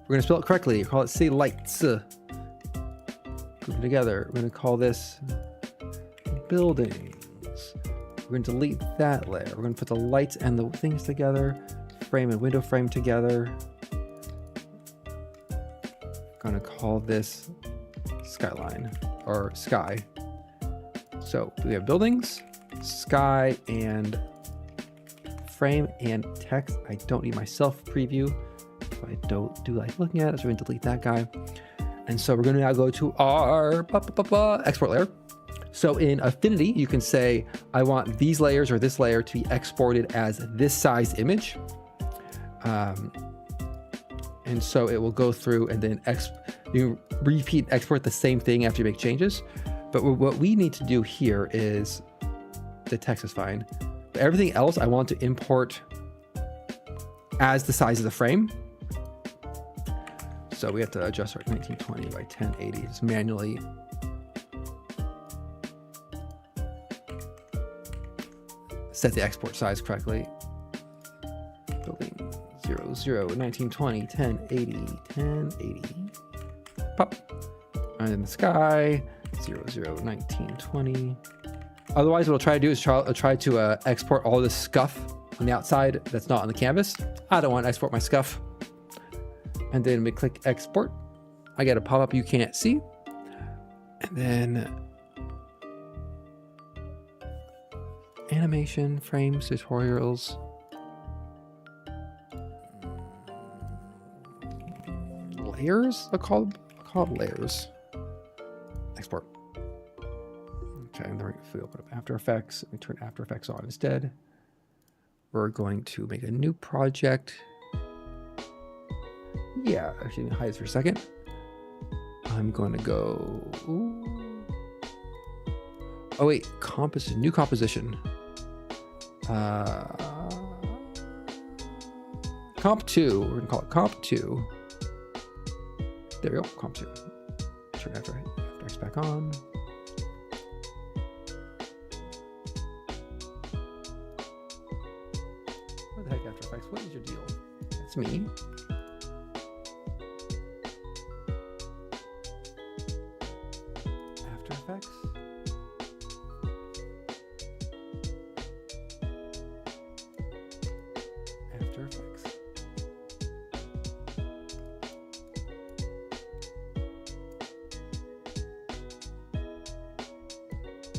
going to spell it correctly. Call it city lights. Group them together. We're going to call this buildings. We're going to delete that layer. We're going to put the lights and the things together. Frame and window frame together. I'm going to call this skyline or sky. So we have buildings, sky, and frame and text. I don't need my self preview, so I don't do like looking at it. So we're going to delete that guy. And so we're going to now go to our export layer. So in Affinity, you can say, I want these layers or this layer to be exported as this size image. And so it will go through and then you repeat export the same thing after you make changes. But what we need to do here is, the text is fine, but everything else I want to import as the size of the frame. So we have to adjust our 1920 by 1080 just manually. Set the export size correctly. Building 00, 1920, 1080, 1080. Pop. And then the sky, 00, 1920. Otherwise, what I'll try to do is try to export all this scuff on the outside that's not on the canvas. I don't want to export my scuff. And then we click export. I get a pop-up you can't see. And then animation, frames, tutorials. Layers? I'll call it layers. Export. Okay, and then if we open up After Effects, we turn After Effects on instead. We're going to make a new project. Yeah, actually, hide this for a second. I'm going to go. Oh wait, composition, new composition. Comp 2. We're going to call it Comp 2. There we go, Comp 2. Turn After Effects back on. What the heck, After Effects? What is your deal? It's me. After Effects. After Effects.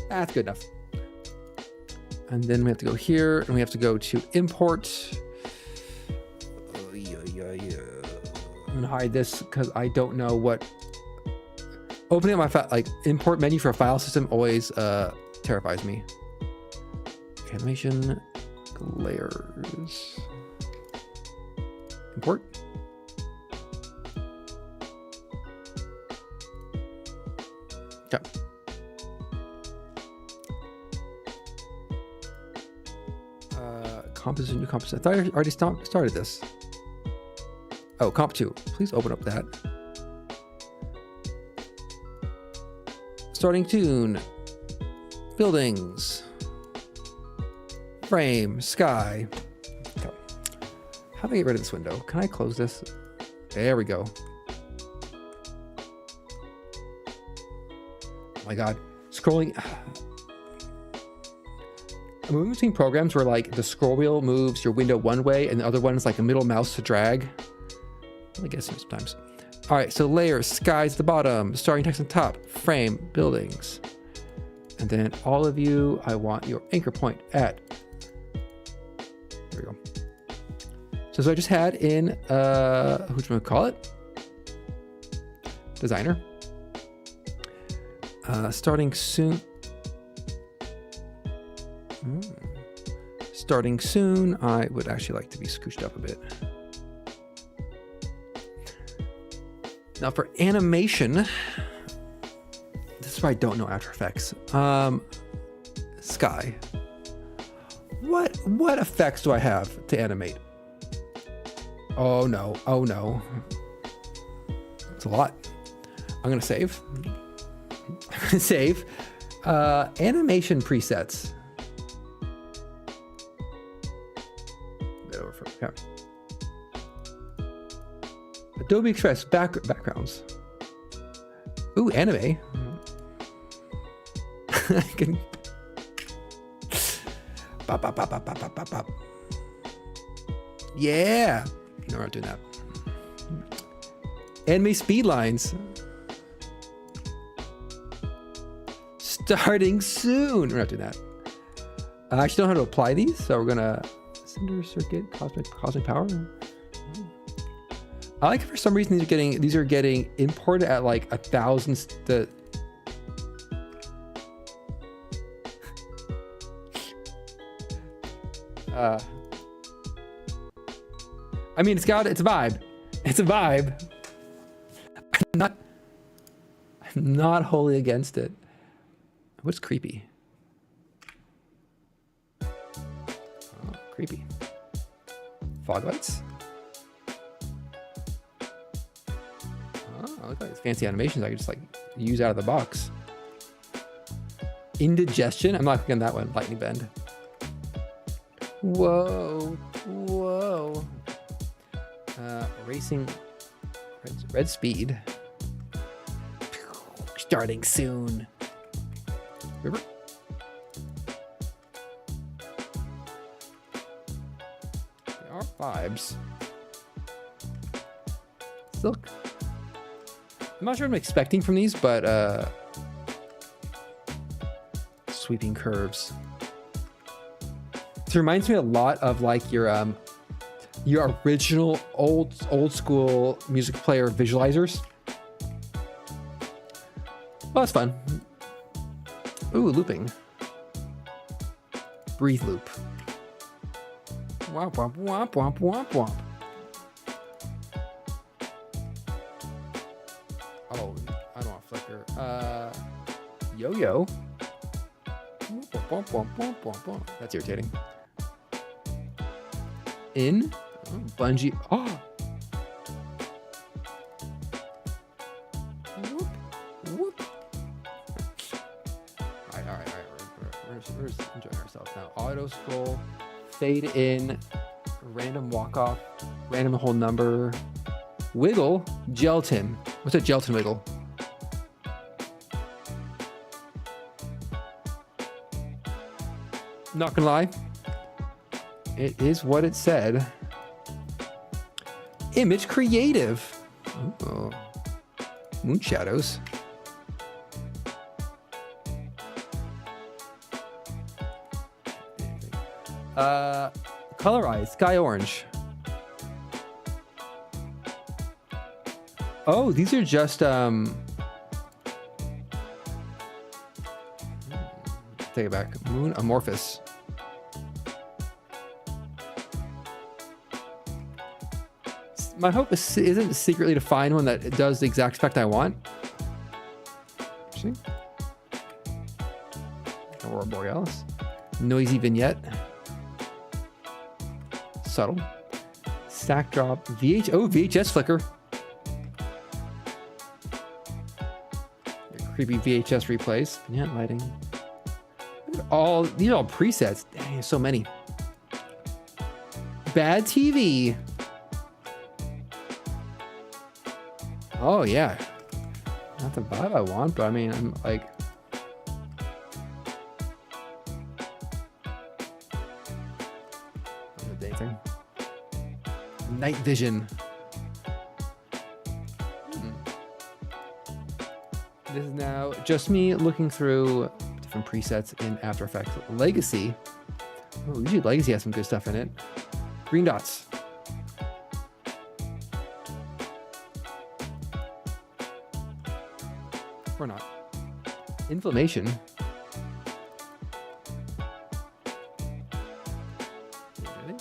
That's good enough. And then we have to go here and we have to go to import. I'm gonna hide this because I don't know what opening up my import menu for a file system always terrifies me. Animation layers. Import. Okay. Composition, new composition. I thought I already started this. Oh, Comp 2. Please open up that. Starting tune. Buildings. Frame. Sky. Okay. How do I get rid of this window? Can I close this? There we go. Oh my God. Scrolling. Moving between programs where like the scroll wheel moves your window one way and the other one is like a middle mouse to drag. I guess sometimes. All right, so layers, skies at the bottom, starting text on top, frame, buildings. And then all of you, I want your anchor point at. There we go. So I just had in, who's going to call it? Designer. Starting soon. Starting soon, I would actually like to be scooched up a bit. Now for animation, this This is why I don't know After Effects. Sky. What effects do I have to animate? Oh no. Oh no. It's a lot. I'm gonna save. Save. Animation presets. Okay. Adobe Express backgrounds. Ooh, anime. I can. Bop, bop, bop, bop, bop, bop, bop, bop. Yeah. No, we're not doing that. Anime speed lines. Starting soon. We're not doing that. I actually don't know how to apply these, so we're gonna cinder circuit cosmic power. I like it for some reason these are getting imported at like 1,000. I mean, it's a vibe. It's a vibe. I'm not wholly against it. What's creepy? Oh, creepy. Fog lights. Oh, I look at these fancy animations I can just like use out of the box. Indigestion. I'm not clicking that one. Lightning bend. Whoa. Whoa. Racing. Red speed. Starting soon. River. There are vibes. Silk. I'm not sure what I'm expecting from these, but sweeping curves. This reminds me a lot of like your original old school music player visualizers. Well, that's fun. Ooh, looping. Breathe loop. Womp womp womp womp womp womp. Oh, I don't want flicker. Yo-yo. Womp womp womp womp womp. That's irritating. In. Oh, bungee. Oh. Whoop. Whoop. All right. We're just enjoying ourselves now. Auto scroll, fade in, random walk off, random whole number, wiggle, gelatin. What's a gelatin wiggle? Not gonna lie, it is what it said. Image creative. Oh. Moon shadows. Colorize, sky orange. Oh, these are just take it back. Moon amorphous. My hope isn't secretly to find one that does the exact spec I want. Interesting. Aurora Borealis. Noisy vignette. Subtle. Stack drop. VHS flicker. Creepy VHS replays. Vignette lighting. These are all presets. Dang, there's so many. Bad TV. Oh yeah. Not the vibe I want, but I mean, I'm like. Anything. Night vision. This is now just me looking through different presets in After Effects. Legacy. Oh, usually Legacy has some good stuff in it. Green dots. Or not. Inflammation. Really?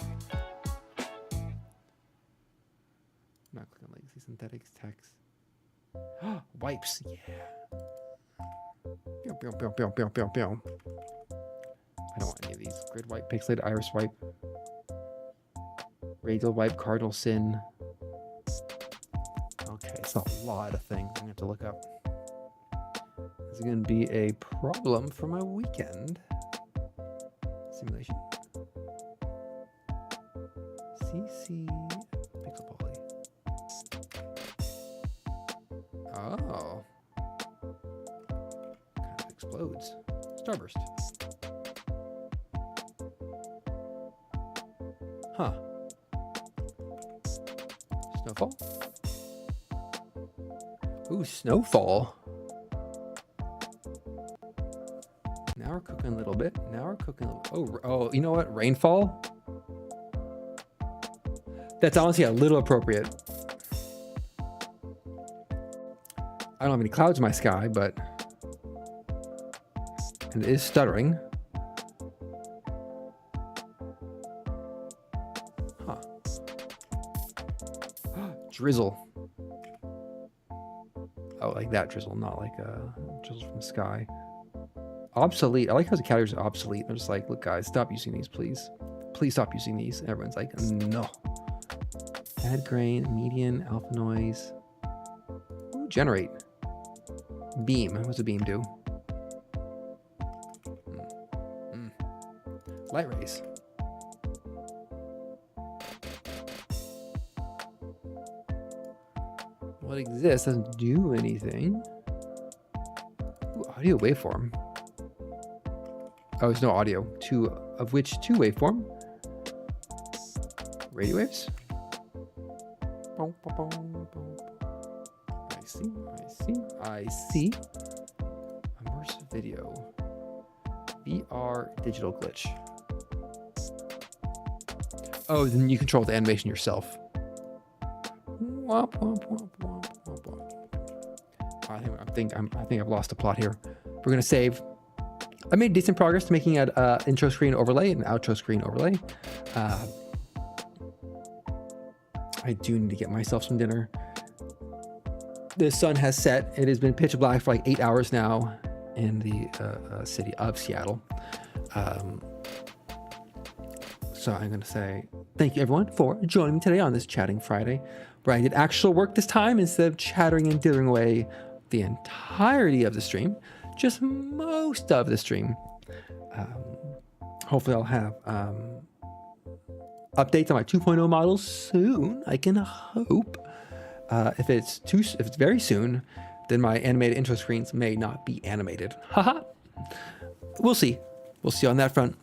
I'm not clicking Legacy synthetics text. Wipes, yeah. don't want any of these. Grid wipe, pixelated iris wipe, radial wipe, cardinal sin. Okay, it's a lot of things I'm going to have to look up. This is going to be a problem for my weekend. Simulation. CC Pixel Poly. Oh. Kind of explodes. Starburst. Huh. Snowfall? Ooh, snowfall. Now we're cooking a little bit. Oh, you know what? Rainfall? That's honestly a little appropriate. I don't have any clouds in my sky, but and it is stuttering. Huh. Drizzle. Oh, like that drizzle, not like drizzle from the sky. Obsolete. I like how the categories are obsolete. They're just like, look, guys, stop using these, please. Please stop using these. And everyone's like, no. Add grain, median, alpha noise. Ooh, generate. Beam. What's a beam do? Light rays. What exists doesn't do anything. Ooh, audio waveform. Oh, there's no audio. Of which two waveform? Radio waves? I see. Immersive video. VR digital glitch. Oh, then you control the animation yourself. I think I've lost the plot here. We're gonna save. I made decent progress to making an intro screen overlay and an outro screen overlay. I do need to get myself some dinner. The sun has set. It has been pitch black for like 8 hours now in the city of Seattle. So I'm going to say thank you, everyone, for joining me today on this Chatting Friday, where I did actual work this time instead of chattering and dithering away the entirety of the stream, just most of the stream. Hopefully I'll have updates on my 2.0 models soon. I can hope. If it's very soon, then my animated intro screens may not be animated. Haha. We'll see. We'll see on that front.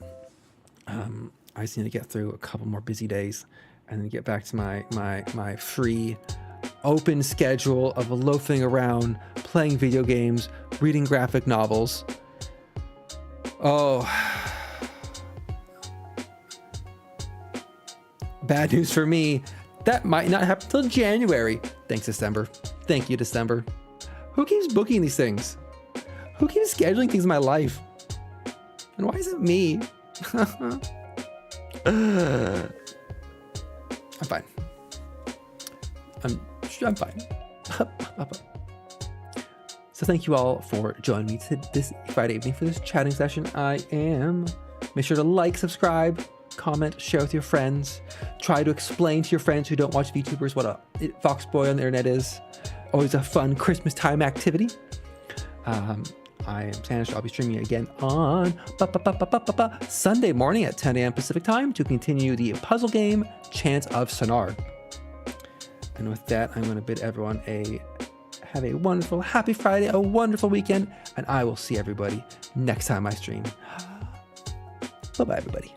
I just need to get through a couple more busy days and then get back to my free, open schedule of loafing around, playing video games, reading graphic novels. Oh. Bad news for me. That might not happen till January. Thanks, December. Thank you, December. Who keeps booking these things? Who keeps scheduling things in my life? And why is it me? I'm fine. I'm fine. So thank you all for joining me this Friday evening for this chatting session. Make sure to like, subscribe, comment, share with your friends. Try to explain to your friends who don't watch VTubers what a Foxboy on the internet is. Always a fun Christmas time activity. I am Sanish. I'll be streaming again on Sunday morning at 10 a.m. Pacific time to continue the puzzle game Chants of Sonar. And with that, I'm going to bid everyone have a wonderful, happy Friday, a wonderful weekend, and I will see everybody next time I stream. Bye-bye, everybody.